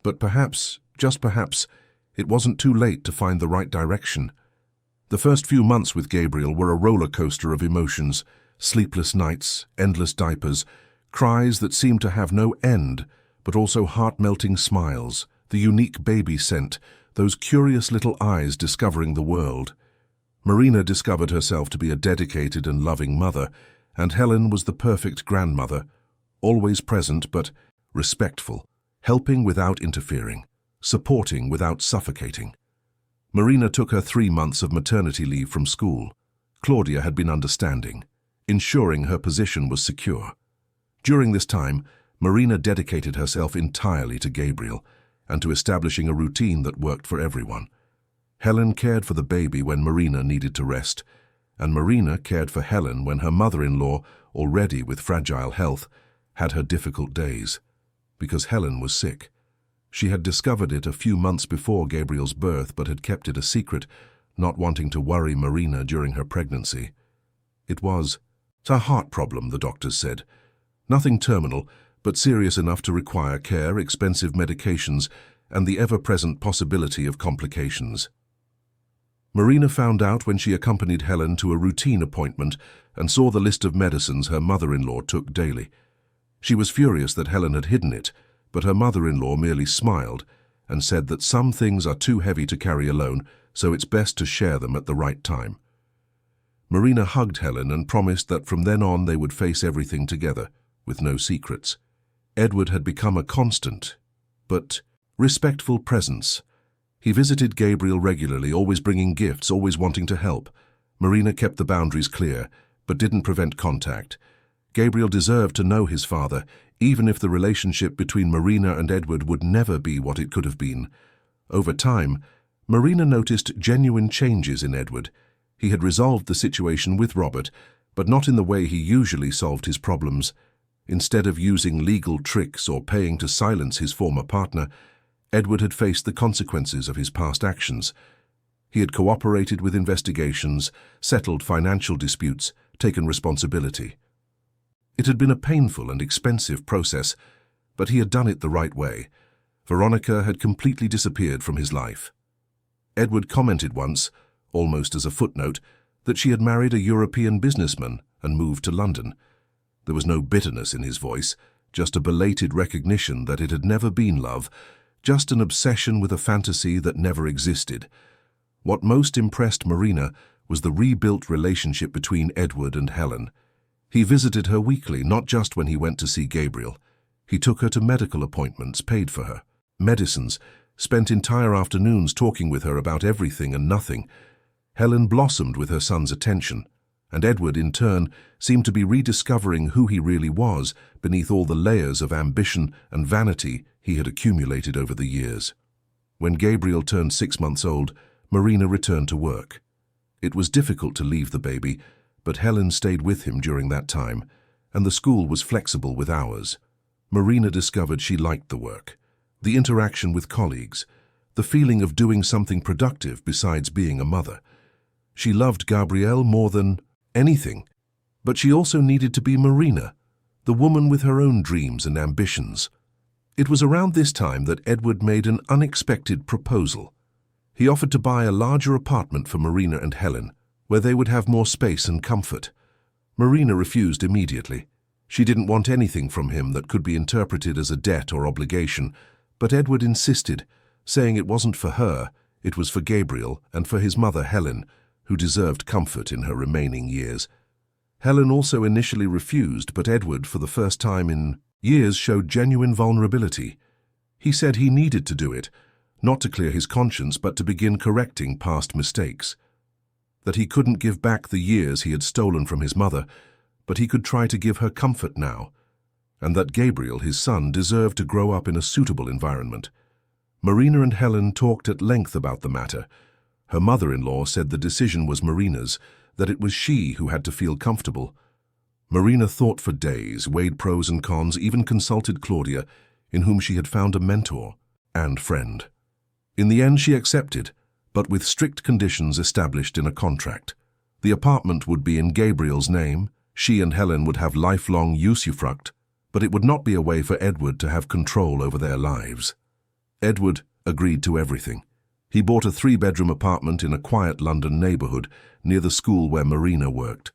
But perhaps, just perhaps, it wasn't too late to find the right direction. The first few months with Gabriel were a roller coaster of emotions, sleepless nights, endless diapers, cries that seemed to have no end, but also heart-melting smiles, the unique baby scent, those curious little eyes discovering the world. Marina discovered herself to be a dedicated and loving mother, and Helen was the perfect grandmother, always present but respectful, helping without interfering, supporting without suffocating. Marina took her 3 months of maternity leave from school. Claudia had been understanding, ensuring her position was secure. During this time, Marina dedicated herself entirely to Gabriel and to establishing a routine that worked for everyone. Helen cared for the baby when Marina needed to rest, and Marina cared for Helen when her mother-in-law, already with fragile health, had her difficult days. Because Helen was sick. She had discovered it a few months before Gabriel's birth but had kept it a secret, not wanting to worry Marina during her pregnancy. It was a heart problem, the doctors said. Nothing terminal, but serious enough to require care, expensive medications, and the ever-present possibility of complications. Marina found out when she accompanied Helen to a routine appointment and saw the list of medicines her mother-in-law took daily. She was furious that Helen had hidden it, but her mother-in-law merely smiled and said that some things are too heavy to carry alone, so it's best to share them at the right time. Marina hugged Helen and promised that from then on they would face everything together, with no secrets. Edward had become a constant, but respectful presence. He visited Gabriel regularly, always bringing gifts, always wanting to help. Marina kept the boundaries clear, but didn't prevent contact. Gabriel deserved to know his father, even if the relationship between Marina and Edward would never be what it could have been. Over time, Marina noticed genuine changes in Edward. He had resolved the situation with Robert, but not in the way he usually solved his problems. Instead of using legal tricks or paying to silence his former partner, Edward had faced the consequences of his past actions. He had cooperated with investigations, settled financial disputes, taken responsibility. It had been a painful and expensive process, but he had done it the right way. Veronica had completely disappeared from his life. Edward commented once, almost as a footnote, that she had married a European businessman and moved to London. There was no bitterness in his voice, just a belated recognition that it had never been love, just an obsession with a fantasy that never existed. What most impressed Marina was the rebuilt relationship between Edward and Helen. He visited her weekly, not just when he went to see Gabriel. He took her to medical appointments, paid for her, medicines, spent entire afternoons talking with her about everything and nothing. Helen blossomed with her son's attention, and Edward, in turn, seemed to be rediscovering who he really was beneath all the layers of ambition and vanity he had accumulated over the years. When Gabriel turned 6 months old, Marina returned to work. It was difficult to leave the baby, but Helen stayed with him during that time, and the school was flexible with hours. Marina discovered she liked the work, the interaction with colleagues, the feeling of doing something productive besides being a mother. She loved Gabriel more than anything, but she also needed to be Marina, the woman with her own dreams and ambitions. It was around this time that Edward made an unexpected proposal. He offered to buy a larger apartment for Marina and Helen, where they would have more space and comfort. Marina refused immediately. She didn't want anything from him that could be interpreted as a debt or obligation, but Edward insisted, saying it wasn't for her, it was for Gabriel and for his mother Helen, who deserved comfort in her remaining years. Helen also initially refused, but Edward, for the first time in years, showed genuine vulnerability. He said he needed to do it, not to clear his conscience, but to begin correcting past mistakes. That he couldn't give back the years he had stolen from his mother, but he could try to give her comfort now, and that Gabriel, his son, deserved to grow up in a suitable environment. Marina and Helen talked at length about the matter. Her mother-in-law said the decision was Marina's, that it was she who had to feel comfortable. Marina thought for days, weighed pros and cons, even consulted Claudia, in whom she had found a mentor and friend. In the end, she accepted, but with strict conditions established in a contract. The apartment would be in Gabriel's name, she and Helen would have lifelong usufruct, but it would not be a way for Edward to have control over their lives. Edward agreed to everything. He bought a 3-bedroom apartment in a quiet London neighbourhood near the school where Marina worked.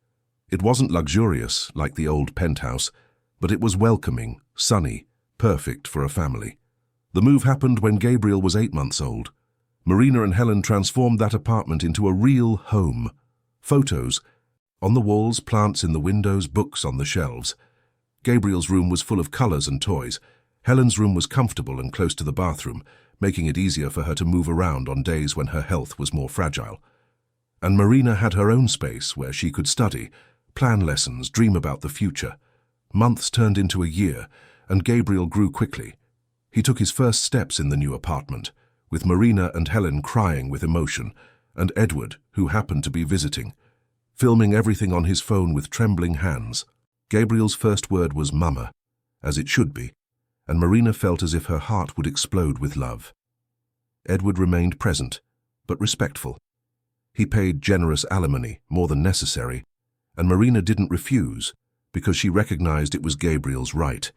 It wasn't luxurious like the old penthouse, but it was welcoming, sunny, perfect for a family. The move happened when Gabriel was 8 months old. Marina and Helen transformed that apartment into a real home. Photos on the walls, plants in the windows, books on the shelves. Gabriel's room was full of colours and toys. Helen's room was comfortable and close to the bathroom, making it easier for her to move around on days when her health was more fragile. And Marina had her own space where she could study, plan lessons, dream about the future. Months turned into a year, and Gabriel grew quickly. He took his first steps in the new apartment, with Marina and Helen crying with emotion, and Edward, who happened to be visiting, filming everything on his phone with trembling hands. Gabriel's first word was "Mama," as it should be, and Marina felt as if her heart would explode with love. Edward remained present, but respectful. He paid generous alimony, more than necessary, and Marina didn't refuse, because she recognized it was Gabriel's right.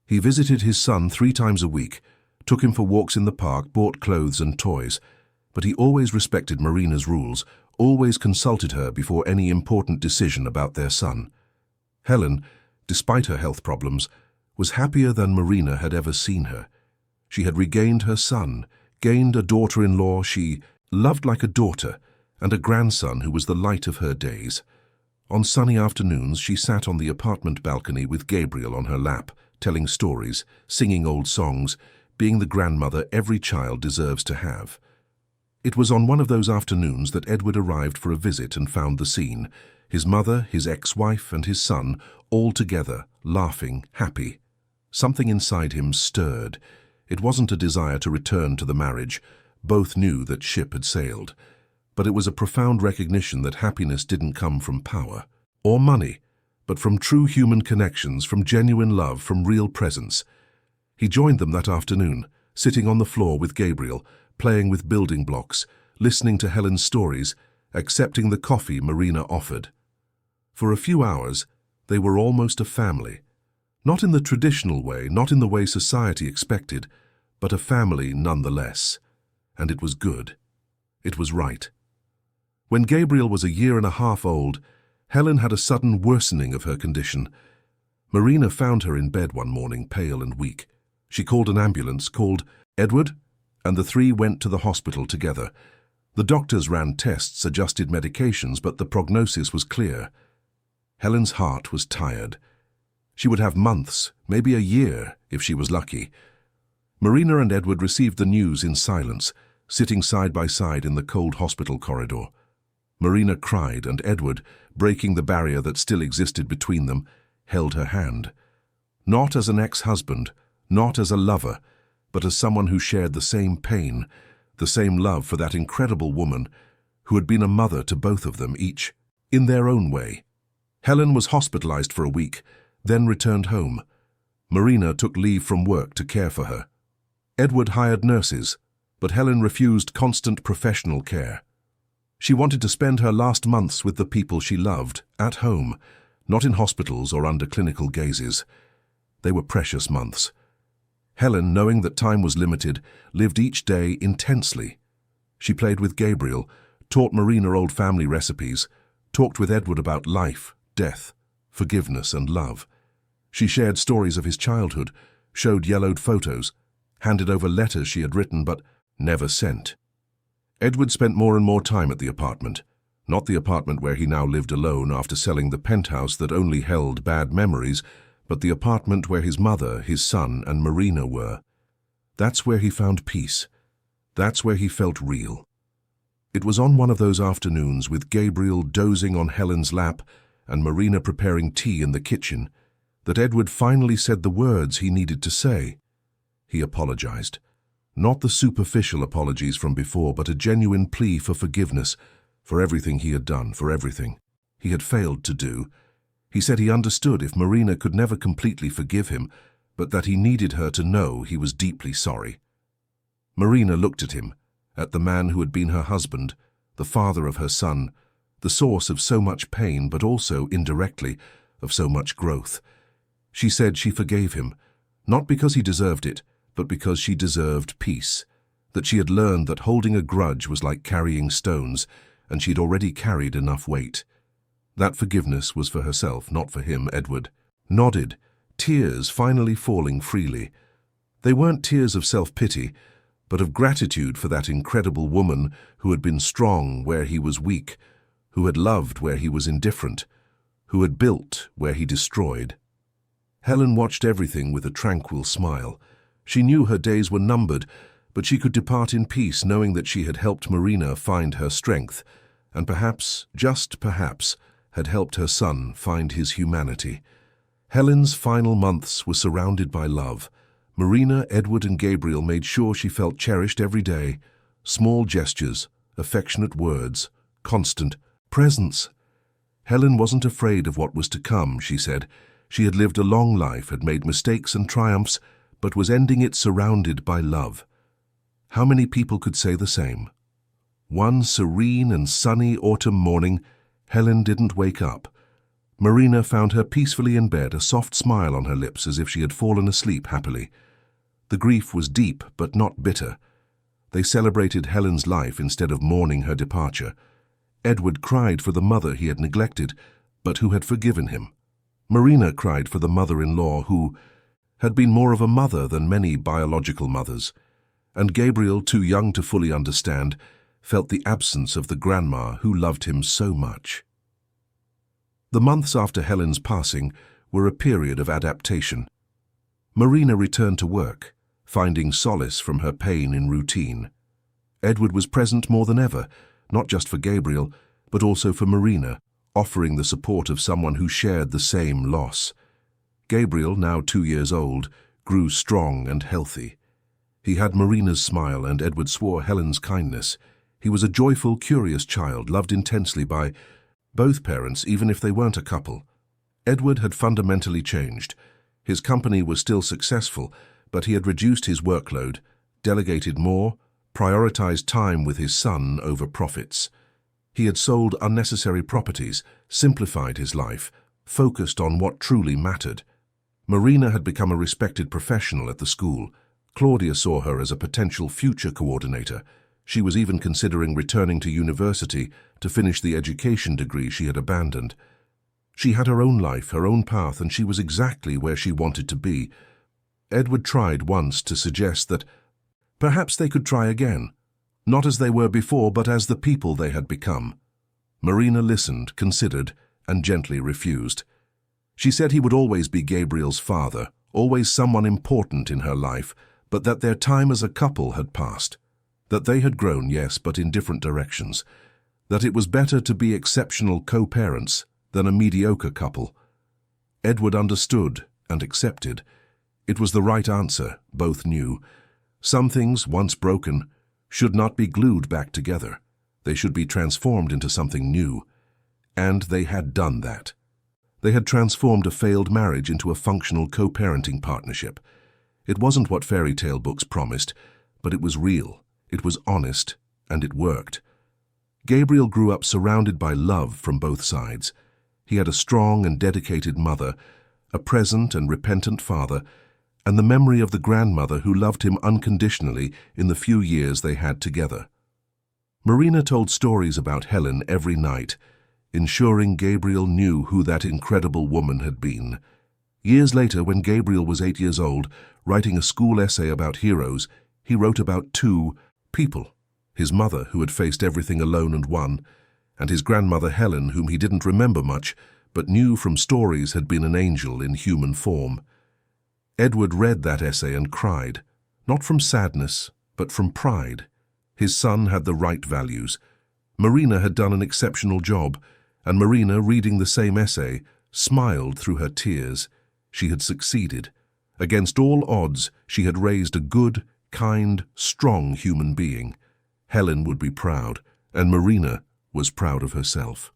He visited his son 3 times a week, took him for walks in the park, bought clothes and toys, but he always respected Marina's rules, always consulted her before any important decision about their son. Helen, despite her health problems, was happier than Marina had ever seen her. She had regained her son, gained a daughter-in-law she loved like a daughter, and a grandson who was the light of her days. On sunny afternoons, she sat on the apartment balcony with Gabriel on her lap, telling stories, singing old songs, being the grandmother every child deserves to have. It was on one of those afternoons that Edward arrived for a visit and found the scene, his mother, his ex-wife, and his son, all together, laughing, happy. Something inside him stirred. It wasn't a desire to return to the marriage. Both knew that ship had sailed. But it was a profound recognition that happiness didn't come from power or money, but from true human connections, from genuine love, from real presence. He joined them that afternoon, sitting on the floor with Gabriel, playing with building blocks, listening to Helen's stories, accepting the coffee Marina offered. For a few hours, they were almost a family. Not in the traditional way, not in the way society expected, but a family nonetheless. And it was good. It was right. When Gabriel was 1.5 years old, Helen had a sudden worsening of her condition. Marina found her in bed one morning, pale and weak. She called an ambulance, called Edward, and the 3 went to the hospital together. The doctors ran tests, adjusted medications, but the prognosis was clear. Helen's heart was tired. She would have months, maybe a year, if she was lucky. Marina and Edward received the news in silence, sitting side by side in the cold hospital corridor. Marina cried, and Edward, breaking the barrier that still existed between them, held her hand. Not as an ex-husband, not as a lover, but as someone who shared the same pain, the same love for that incredible woman who had been a mother to both of them, each in their own way. Helen was hospitalized for a week, then returned home. Marina took leave from work to care for her. Edward hired nurses, but Helen refused constant professional care. She wanted to spend her last months with the people she loved, at home, not in hospitals or under clinical gazes. They were precious months. Helen, knowing that time was limited, lived each day intensely. She played with Gabriel, taught Marina old family recipes, talked with Edward about life, death, forgiveness and love. She shared stories of his childhood, showed yellowed photos, handed over letters she had written but never sent. Edward spent more and more time at the apartment, not the apartment where he now lived alone after selling the penthouse that only held bad memories, but the apartment where his mother, his son, and Marina were. That's where he found peace. That's where he felt real. It was on one of those afternoons, with Gabriel dozing on Helen's lap and Marina preparing tea in the kitchen, that Edward finally said the words he needed to say. He apologized. Not the superficial apologies from before, but a genuine plea for forgiveness, for everything he had done, for everything he had failed to do. He said he understood if Marina could never completely forgive him, but that he needed her to know he was deeply sorry. Marina looked at him, at the man who had been her husband, the father of her son, the source of so much pain, but also, indirectly, of so much growth. She said she forgave him, not because he deserved it, but because she deserved peace, that she had learned that holding a grudge was like carrying stones, and she'd already carried enough weight. That forgiveness was for herself, not for him. Edward nodded, tears finally falling freely. They weren't tears of self-pity, but of gratitude for that incredible woman who had been strong where he was weak, who had loved where he was indifferent, who had built where he destroyed. Helen watched everything with a tranquil smile. She knew her days were numbered, but she could depart in peace knowing that she had helped Marina find her strength, and perhaps, just perhaps, had helped her son find his humanity. Helen's final months were surrounded by love. Marina, Edward, and Gabriel made sure she felt cherished every day. Small gestures, affectionate words, constant presence. Helen wasn't afraid of what was to come, she said. She had lived a long life, had made mistakes and triumphs, but was ending it surrounded by love. How many people could say the same? One serene and sunny autumn morning, Helen didn't wake up. Marina found her peacefully in bed, a soft smile on her lips as if she had fallen asleep happily. The grief was deep but not bitter. They celebrated Helen's life instead of mourning her departure. Edward cried for the mother he had neglected, but who had forgiven him. Marina cried for the mother-in-law who had been more of a mother than many biological mothers. And Gabriel, too young to fully understand, felt the absence of the grandma who loved him so much. The months after Helen's passing were a period of adaptation. Marina returned to work, finding solace from her pain in routine. Edward was present more than ever, not just for Gabriel, but also for Marina, offering the support of someone who shared the same loss. Gabriel, now 2 years old, grew strong and healthy. He had Marina's smile, and Edward swore Helen's kindness. He was a joyful, curious child, loved intensely by both parents, even if they weren't a couple. Edward had fundamentally changed. His company was still successful, but he had reduced his workload, delegated more, prioritized time with his son over profits. He had sold unnecessary properties, simplified his life, focused on what truly mattered. Marina had become a respected professional at the school. Claudia saw her as a potential future coordinator. She was even considering returning to university to finish the education degree she had abandoned. She had her own life, her own path, and she was exactly where she wanted to be. Edward tried once to suggest that perhaps they could try again, not as they were before, but as the people they had become. Marina listened, considered, and gently refused. She said he would always be Gabriel's father, always someone important in her life, but that their time as a couple had passed. That they had grown, yes, but in different directions. That it was better to be exceptional co-parents than a mediocre couple. Edward understood and accepted. It was the right answer, both knew. Some things, once broken, should not be glued back together. They should be transformed into something new. And they had done that. They had transformed a failed marriage into a functional co-parenting partnership. It wasn't what fairy tale books promised, but it was real, it was honest, and it worked. Gabriel grew up surrounded by love from both sides. He had a strong and dedicated mother, a present and repentant father, and the memory of the grandmother who loved him unconditionally in the few years they had together. Marina told stories about Helen every night, ensuring Gabriel knew who that incredible woman had been. Years later, when Gabriel was 8 years old, writing a school essay about heroes, he wrote about 2 people: his mother, who had faced everything alone and won, and his grandmother Helen, whom he didn't remember much, but knew from stories had been an angel in human form. Edward read that essay and cried, not from sadness, but from pride. His son had the right values. Marina had done an exceptional job, and Marina, reading the same essay, smiled through her tears. She had succeeded. Against all odds, she had raised a good, kind, strong human being. Helen would be proud, and Marina was proud of herself.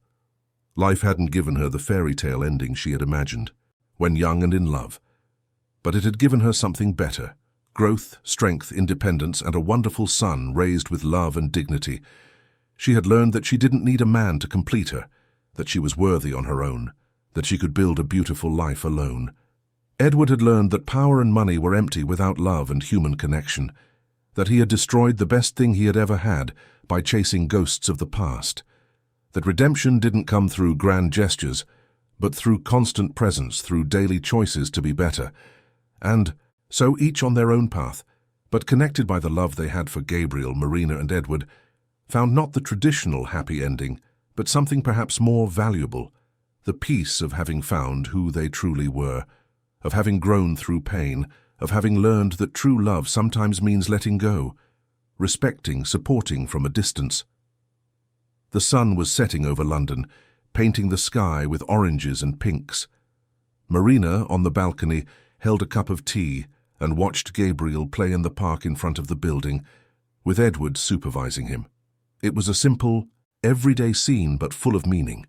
Life hadn't given her the fairy tale ending she had imagined, when young and in love. But it had given her something better: growth, strength, independence, and a wonderful son raised with love and dignity. She had learned that she didn't need a man to complete her, that she was worthy on her own, that she could build a beautiful life alone. Edward had learned that power and money were empty without love and human connection, that he had destroyed the best thing he had ever had by chasing ghosts of the past, that redemption didn't come through grand gestures, but through constant presence, through daily choices to be better, and so each on their own path, but connected by the love they had for Gabriel, Marina, and Edward, found not the traditional happy ending, but something perhaps more valuable, the peace of having found who they truly were, of having grown through pain, of having learned that true love sometimes means letting go, respecting, supporting from a distance. The sun was setting over London, painting the sky with oranges and pinks. Marina, on the balcony, held a cup of tea and watched Gabriel play in the park in front of the building, with Edward supervising him. It was a simple, everyday scene but full of meaning.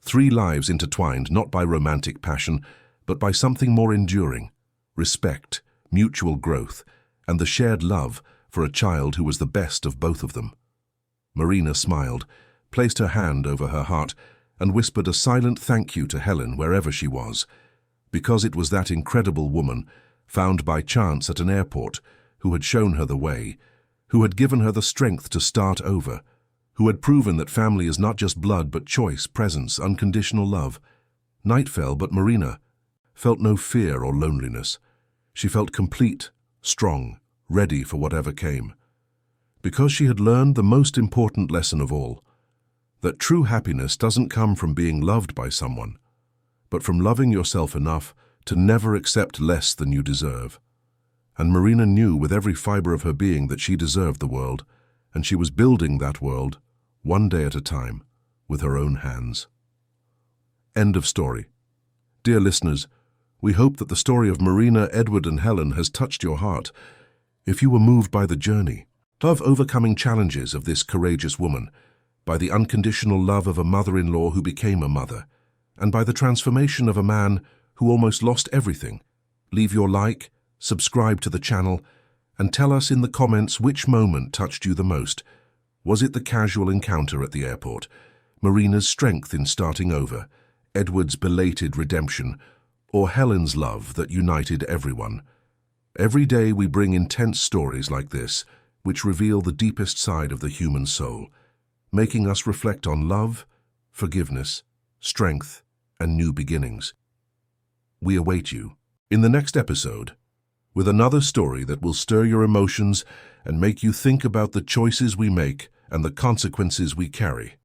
3 lives intertwined not by romantic passion, but by something more enduring: respect, mutual growth, and the shared love for a child who was the best of both of them. Marina smiled, placed her hand over her heart, and whispered a silent thank you to Helen wherever she was, because it was that incredible woman, found by chance at an airport, who had shown her the way, who had given her the strength to start over, who had proven that family is not just blood but choice, presence, unconditional love. Night fell, but Marina felt no fear or loneliness. She felt complete, strong, ready for whatever came. Because she had learned the most important lesson of all, that true happiness doesn't come from being loved by someone, but from loving yourself enough to never accept less than you deserve. And Marina knew with every fiber of her being that she deserved the world, and she was building that world, one day at a time, with her own hands. End of story. Dear listeners, we hope that the story of Marina, Edward, and Helen has touched your heart. If you were moved by the journey of overcoming challenges of this courageous woman, by the unconditional love of a mother-in-law who became a mother, and by the transformation of a man who almost lost everything, leave your like, subscribe to the channel, and tell us in the comments which moment touched you the most. Was it the casual encounter at the airport, Marina's strength in starting over, Edward's belated redemption, or Helen's love that united everyone? Every day we bring intense stories like this, which reveal the deepest side of the human soul, making us reflect on love, forgiveness, strength, and new beginnings. We await you in the next episode with another story that will stir your emotions and make you think about the choices we make and the consequences we carry.